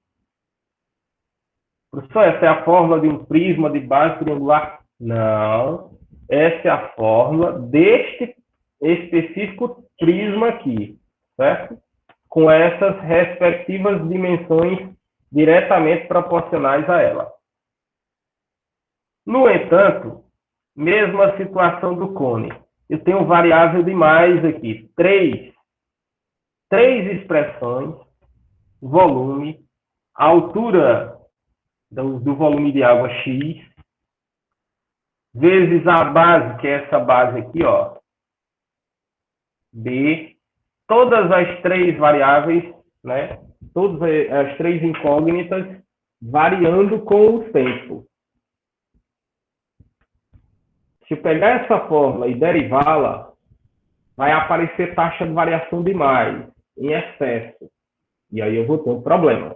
Professor, essa é a fórmula de um prisma de base triangular? Não. Essa é a fórmula deste específico prisma aqui, certo? Com essas respectivas dimensões diretamente proporcionais a ela. No entanto, mesma situação do cone. Eu tenho variável demais aqui. Três expressões, volume, a altura do volume de água X, vezes a base, que é essa base aqui, ó, B, todas as três variáveis, né, todas as três incógnitas, variando com o tempo. Se eu pegar essa fórmula e derivá-la, vai aparecer taxa de variação demais, em excesso. E aí eu vou ter um problema.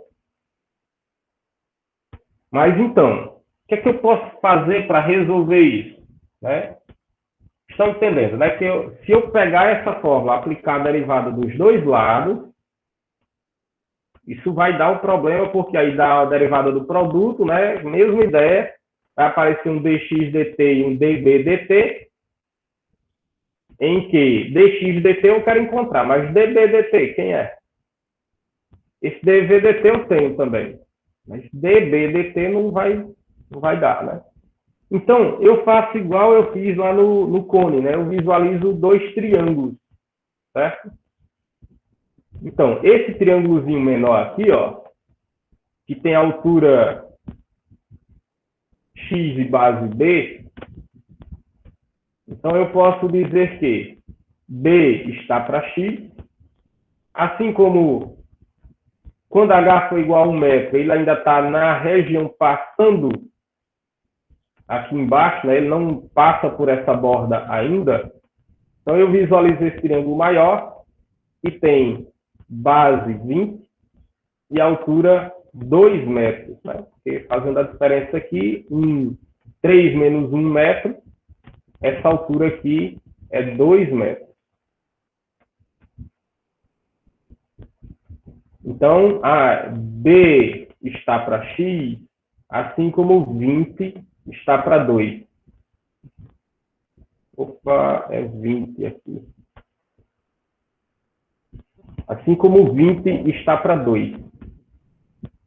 Mas então, o que é que eu posso fazer para resolver isso? Né? Estão entendendo, né? Que se eu pegar essa fórmula, aplicar a derivada dos dois lados, isso vai dar um problema, porque aí dá a derivada do produto, né? Mesma ideia, vai aparecer um dx dt e um db dt, em que dx dt eu quero encontrar, mas db dt, quem é? Esse dv dt eu tenho também, mas db dt não vai dar, né? Então, eu faço igual eu fiz lá no cone, né? Eu visualizo dois triângulos, certo? Então, esse triângulozinho menor aqui, ó, que tem a altura x e base b, então eu posso dizer que b está para x, assim como quando h for igual a 1 metro, ele ainda está na região passando aqui embaixo, né? Ele não passa por essa borda ainda. Então eu visualizo esse triângulo maior, que tem base 20 e altura 2 metros. Né? Porque fazendo a diferença aqui, 3 menos 1 metro, essa altura aqui é 2 metros. Então, a B está para X, assim como 20 está para 2. Opa, é 20 aqui. Assim como 20 está para 2.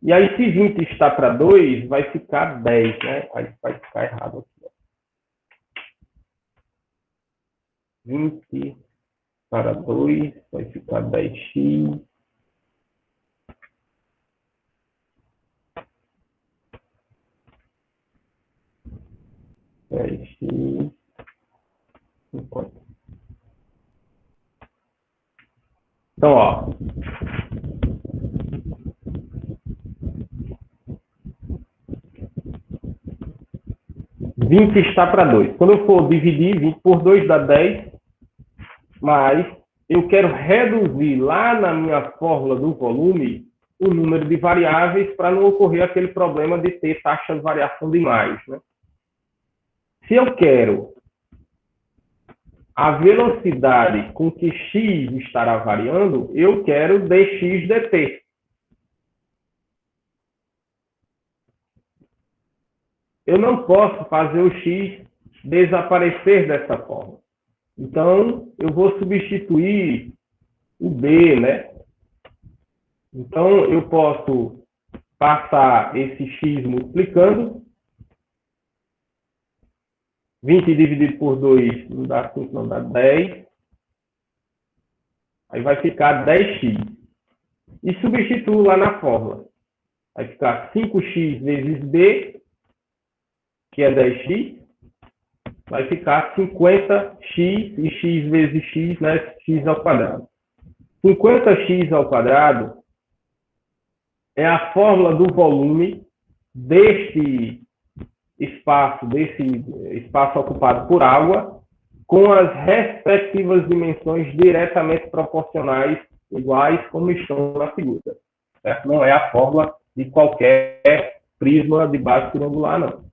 E aí, se 20 está para 2, vai ficar 10, né? Aí vai ficar errado aqui. 20 para 2 vai ficar 10x. X, 50. Então, ó. Vinte está para 2. Quando eu for dividir 20 por 2 dá 10, mas eu quero reduzir lá na minha fórmula do volume o número de variáveis para não ocorrer aquele problema de ter taxa de variação demais. Né? Se eu quero a velocidade com que x estará variando, eu quero dx dt. Eu não posso fazer o x desaparecer dessa forma. Então, eu vou substituir o b, né? Então, eu posso passar esse x multiplicando. 20 dividido por 2 não dá 5, não dá 10. Aí vai ficar 10x. E substituo lá na fórmula. Vai ficar 5x vezes b, que é 10x. Vai ficar 50x e x vezes x, né? X ao quadrado. 50x ao quadrado é a fórmula do volume desse espaço ocupado por água, com as respectivas dimensões diretamente proporcionais, iguais como estão na figura. Certo? Não é a fórmula de qualquer prisma de base triangular, não.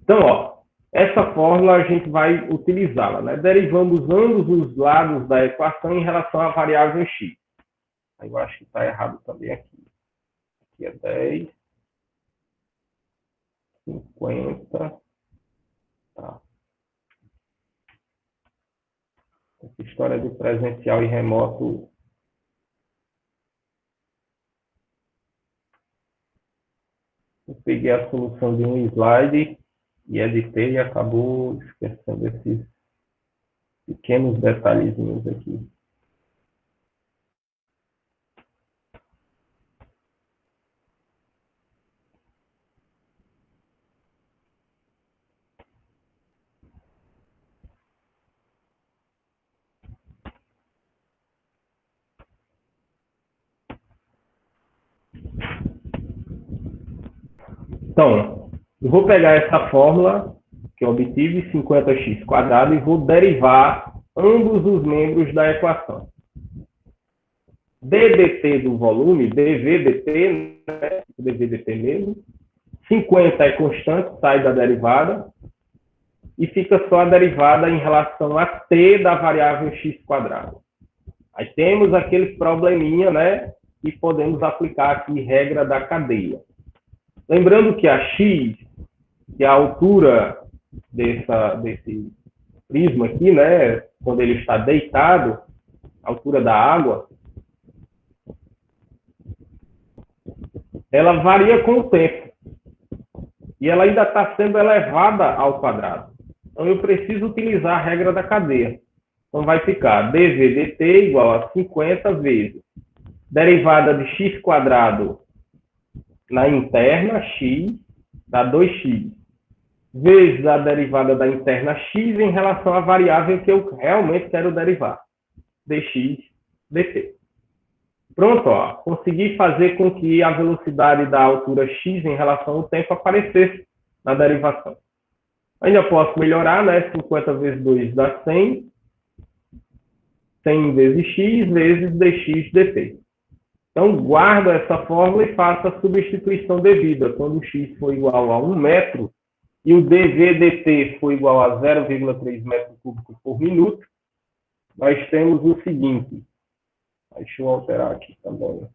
Então, ó, essa fórmula a gente vai utilizá-la, né? Derivamos ambos os lados da equação em relação à variável x. Aí eu acho que está errado também aqui. Aqui é 10. 50. Tá. Essa história de presencial e remoto. Eu peguei a solução de um slide e editei e acabou esquecendo esses pequenos detalhezinhos aqui. Então, eu vou pegar essa fórmula que eu obtive, 50x quadrado, e vou derivar ambos os membros da equação. ddt do volume, dvdt, né? dvdt mesmo, 50 é constante, sai da derivada, e fica só a derivada em relação a t da variável x quadrado. Aí temos aquele probleminha, né? E podemos aplicar aqui regra da cadeia. Lembrando que a x, que é a altura desse prisma aqui, né? Quando ele está deitado, a altura da água, ela varia com o tempo. E ela ainda está sendo elevada ao quadrado. Então, eu preciso utilizar a regra da cadeia. Então, vai ficar dv dt igual a 50 vezes derivada de x² na interna, x, dá 2x, vezes a derivada da interna x em relação à variável que eu realmente quero derivar, dx dt. Pronto, ó, consegui fazer com que a velocidade da altura x em relação ao tempo aparecesse na derivação. Ainda posso melhorar, né? 50 vezes 2 dá 100. 100 vezes x vezes dx dt. Então, guardo essa fórmula e faço a substituição devida. Quando o x for igual a 1 metro e o dv dt for igual a 0,3 metro cúbico por minuto, nós temos o seguinte. Deixa eu alterar aqui também.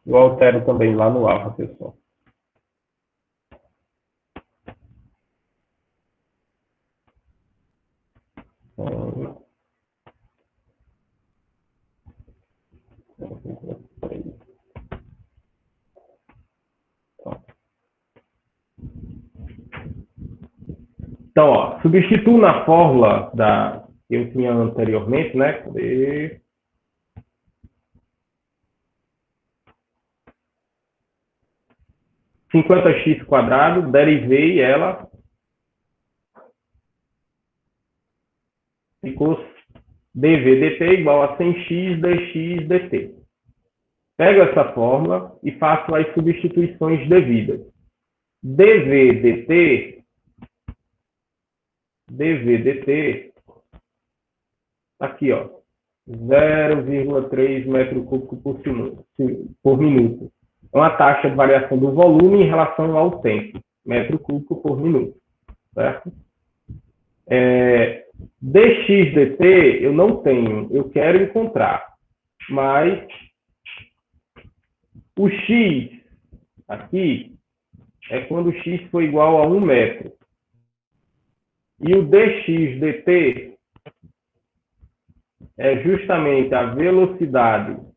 Eu altero também lá no Alpha, pessoal. Então, ó, substituo na fórmula que eu tinha anteriormente, né? Cadê? (50x²), derivei ela, ficou dv dt igual a 100x dx dt. Pego essa fórmula e faço as substituições devidas. dv dt, aqui, ó, 0,3 metro cúbico por minuto. É uma taxa de variação do volume em relação ao tempo, metro cúbico por minuto, certo? Dx dt eu não tenho, eu quero encontrar, mas o x aqui é quando o x for igual a 1 metro. E o dx dt é justamente a velocidade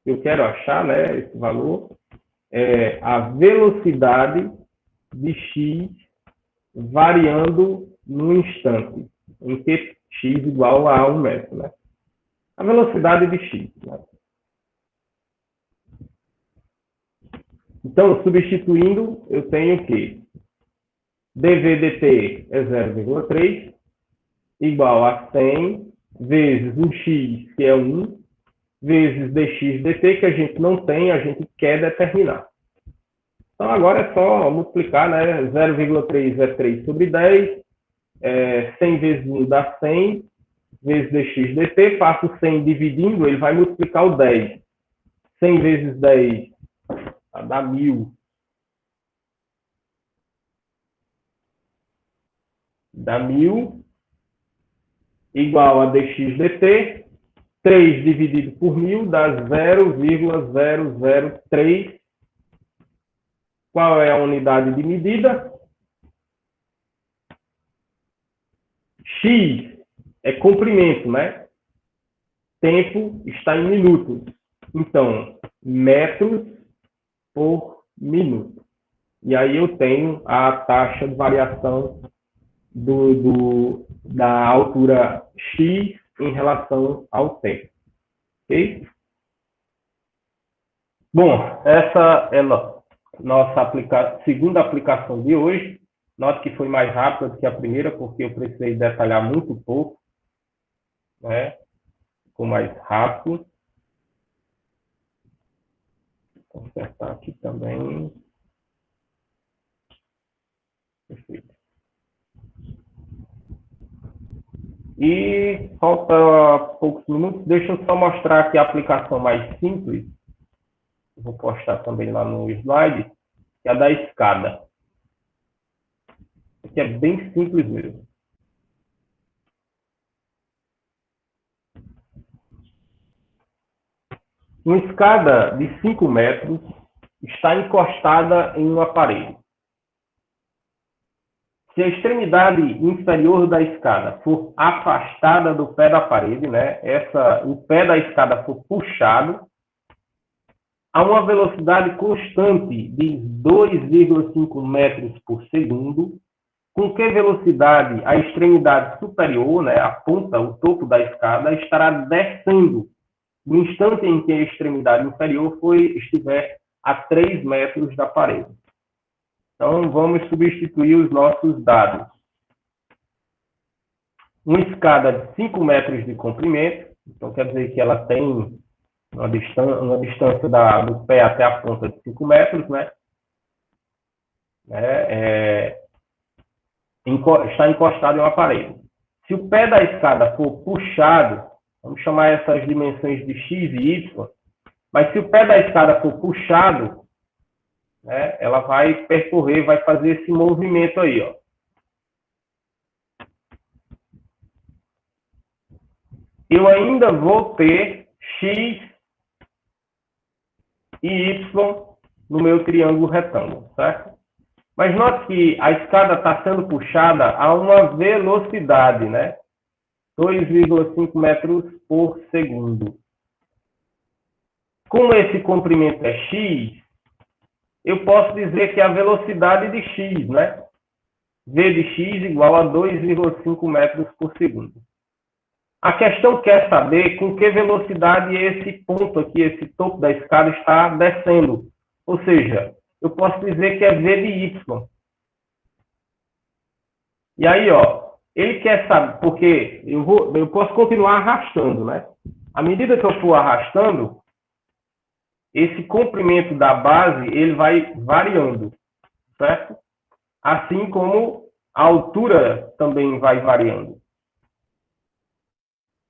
que eu quero achar, né, esse valor, é a velocidade de x variando no instante, em que x igual a 1 metro, né? A velocidade de x, né? Então, substituindo, eu tenho que dv dt é 0,3 igual a 100 vezes o x, que é 1, vezes dx dt, que a gente não tem, a gente quer determinar. Então, agora é só multiplicar, né? 0,3 é 3 sobre 10, 100 vezes 1 dá 100, vezes dx dt, faço 100 dividindo, ele vai multiplicar o 10. 100 vezes 10 dá 1000. Dá 1000 igual a dx dt. 3 dividido por 1000 dá 0,003. Qual é a unidade de medida? X é comprimento, né? Tempo está em minutos. Então, metros por minuto. E aí eu tenho a taxa de variação da altura x em relação ao tempo. Ok? Bom, essa é a nossa segunda aplicação de hoje. Note que foi mais rápida do que a primeira, porque eu precisei detalhar muito pouco, né? Ficou mais rápido. Vou consertar aqui também. Perfeito. E falta poucos minutos. Deixa eu só mostrar aqui a aplicação mais simples. Vou postar também lá no slide, que é a da escada. Aqui é bem simples mesmo. Uma escada de 5 metros está encostada em uma parede. Se a extremidade inferior da escada for afastada do pé da parede, né, o pé da escada for puxado, a uma velocidade constante de 2,5 metros por segundo, com que velocidade a extremidade superior, né, a ponta, o topo da escada, estará descendo no instante em que a extremidade inferior estiver a 3 metros da parede. Então, vamos substituir os nossos dados. Uma escada de 5 metros de comprimento, então quer dizer que ela tem uma distância do pé até a ponta de 5 metros, né? Está encostado em uma parede. Se o pé da escada for puxado, vamos chamar essas dimensões de x e y, mas se o pé da escada for puxado, né, ela vai percorrer, vai fazer esse movimento aí, ó. Eu ainda vou ter x e y no meu triângulo retângulo, certo? Mas note que a escada está sendo puxada a uma velocidade, né? 2,5 metros por segundo. Como esse comprimento é x, eu posso dizer que a velocidade de x, né? V de x igual a 2,5 metros por segundo. A questão quer saber com que velocidade esse ponto aqui, esse topo da escada está descendo. Ou seja, eu posso dizer que é V de y. E aí, ó, ele quer saber, porque eu posso continuar arrastando, né? À medida que eu for arrastando, esse comprimento da base, ele vai variando, certo? Assim como a altura também vai variando.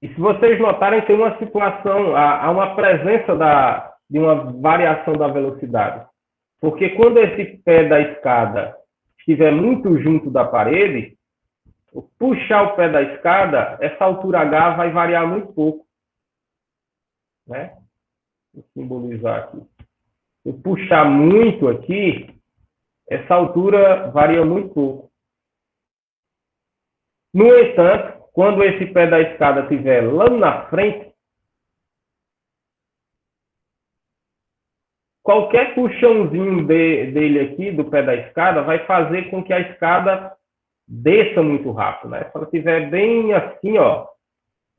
E se vocês notarem, tem uma situação, há uma presença de uma variação da velocidade. Porque quando esse pé da escada estiver muito junto da parede, puxar o pé da escada, essa altura H vai variar muito pouco. Né? Vou simbolizar aqui. Se eu puxar muito aqui, essa altura varia muito pouco. No entanto, quando esse pé da escada estiver lá na frente, qualquer puxãozinho dele aqui, do pé da escada, vai fazer com que a escada desça muito rápido, né? Se ela estiver bem assim, ó,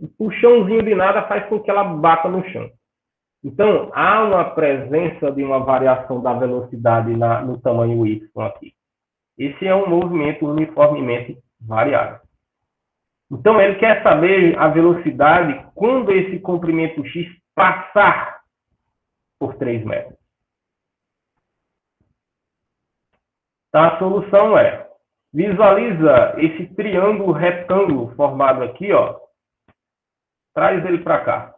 um puxãozinho de nada faz com que ela bata no chão. Então, há uma presença de uma variação da velocidade no tamanho y aqui. Esse é um movimento uniformemente variável. Então, ele quer saber a velocidade quando esse comprimento x passar por 3 metros. Então, a solução é, visualiza esse triângulo retângulo formado aqui, ó. Traz ele para cá.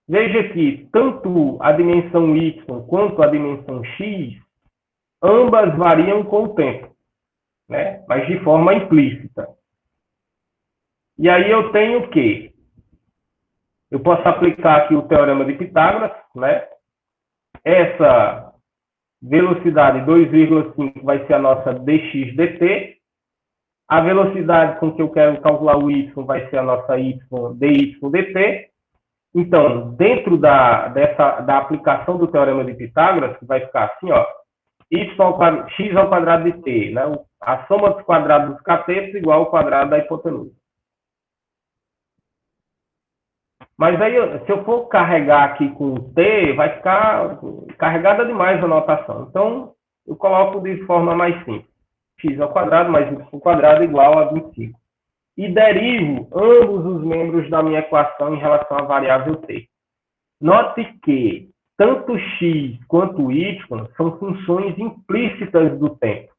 Veja que tanto a dimensão y quanto a dimensão x, ambas variam com o tempo, né? Mas de forma implícita. E aí eu tenho o quê? Eu posso aplicar aqui o teorema de Pitágoras, né? Essa velocidade 2,5 vai ser a nossa dx dt. A velocidade com que eu quero calcular o y vai ser a nossa y dy dt. Então, dentro da aplicação do teorema de Pitágoras, que vai ficar assim, ó, x ao quadrado de t, né? A soma dos quadrados dos catetos igual ao quadrado da hipotenusa. Mas aí, se eu for carregar aqui com t, vai ficar carregada demais a notação. Então, eu coloco de forma mais simples. X ao quadrado mais y ao quadrado igual a 25. E derivo ambos os membros da minha equação em relação à variável t. Note que tanto x quanto y são funções implícitas do tempo.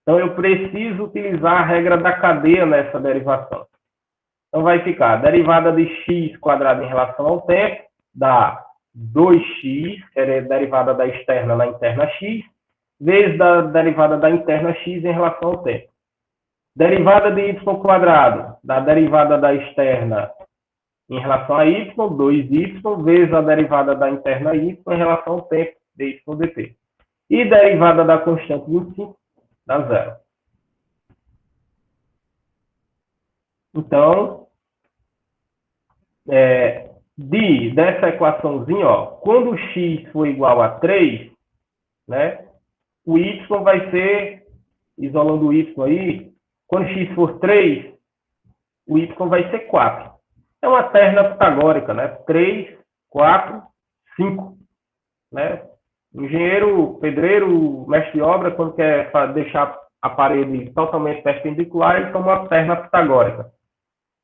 Então, eu preciso utilizar a regra da cadeia nessa derivação. Então, vai ficar a derivada de x quadrado em relação ao tempo, dá 2x, que é a derivada da externa na interna x, vezes a derivada da interna x em relação ao tempo. Derivada de y quadrado, da derivada da externa em relação a y, 2y, vezes a derivada da interna y em relação ao tempo, dy dt. E derivada da constante 25, dá zero. Então, dessa equaçãozinha, ó, quando o x for igual a 3, né, o y vai ser, isolando o y aí, quando x for 3, o y vai ser 4. É uma terna pitagórica, né? 3, 4, 5. Né? Engenheiro, pedreiro, mestre de obra, quando quer deixar a parede totalmente perpendicular, ele toma uma terna pitagórica.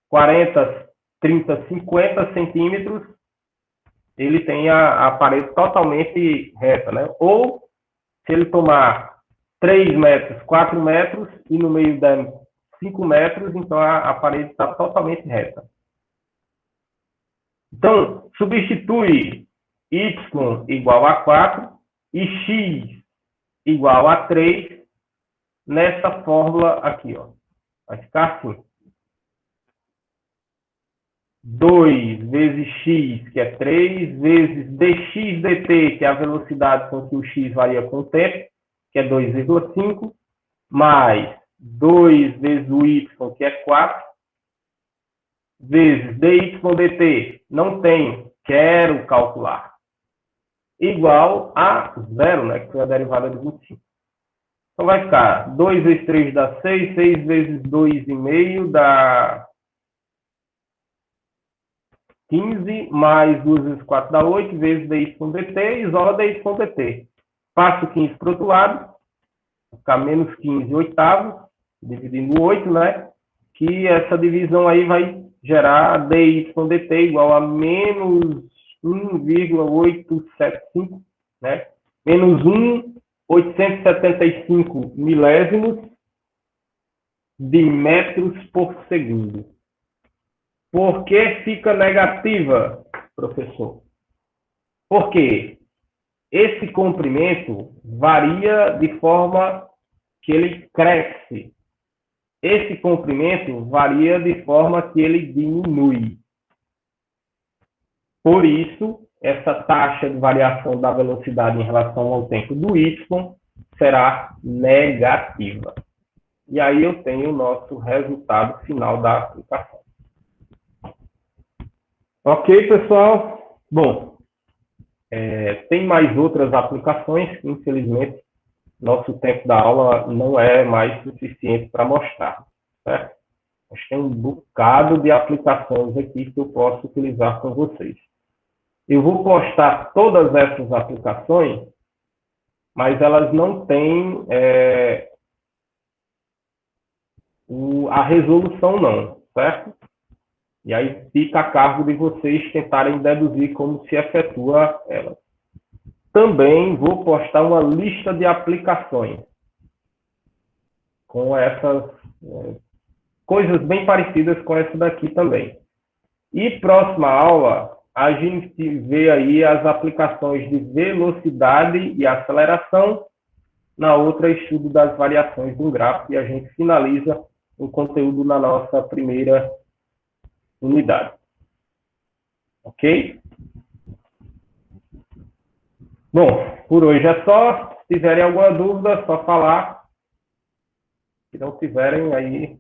40, 30, 50 centímetros, ele tem a parede totalmente reta. Né? Ou, se ele tomar 3 metros, 4 metros, e no meio der 5 metros, então a parede está totalmente reta. Então, substitui y igual a 4 e x igual a 3 nessa fórmula aqui. Ó. Vai ficar assim. 2 vezes x, que é 3, vezes dx dt, que é a velocidade com que o x varia com o tempo, que é 2,5, mais 2 vezes o y, que é 4, vezes dy dt, não tenho, quero calcular, igual a zero, né, que foi a derivada de 25. Então vai ficar 2 vezes 3 dá 6, 6 vezes 2,5 dá 15, mais 2 vezes 4 dá 8, vezes dy dt, isola dy dt. Passo 15 para o outro lado, vai ficar menos 15 oitavos, dividindo 8, né? Que essa divisão aí vai gerar dy dt igual a menos 1,875, né? Menos 1,875 milésimos de metros por segundo. Por que fica negativa, professor? Porque esse comprimento varia de forma que ele cresce. Esse comprimento varia de forma que ele diminui. Por isso, essa taxa de variação da velocidade em relação ao tempo do y será negativa. E aí eu tenho o nosso resultado final da aplicação. Ok, pessoal? Bom, tem mais outras aplicações que, infelizmente, nosso tempo da aula não é mais suficiente para mostrar, certo? Mas tem um bocado de aplicações aqui que eu posso utilizar com vocês. Eu vou postar todas essas aplicações, mas elas não têm a resolução não, certo? E aí fica a cargo de vocês tentarem deduzir como se efetua ela. Também vou postar uma lista de aplicações com essas coisas bem parecidas com essa daqui também. E próxima aula, a gente vê aí as aplicações de velocidade e aceleração, na outra estudo das variações de um gráfico, e a gente finaliza o conteúdo na nossa primeira unidade. Ok? Bom, por hoje é só. Se tiverem alguma dúvida, é só falar. Se não tiverem, aí,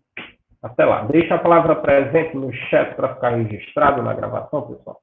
até lá. Deixa a palavra presente no chat para ficar registrado na gravação, pessoal.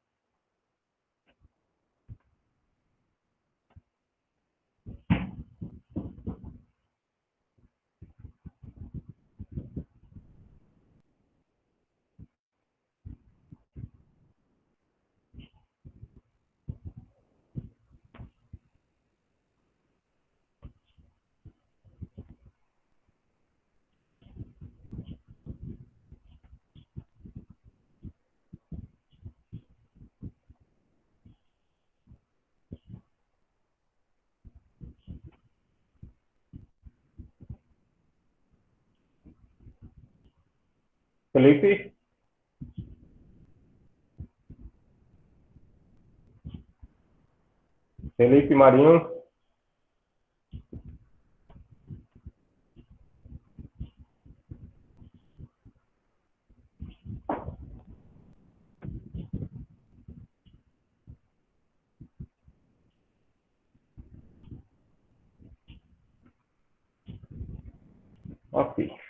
Felipe? Felipe Marinho? Ok.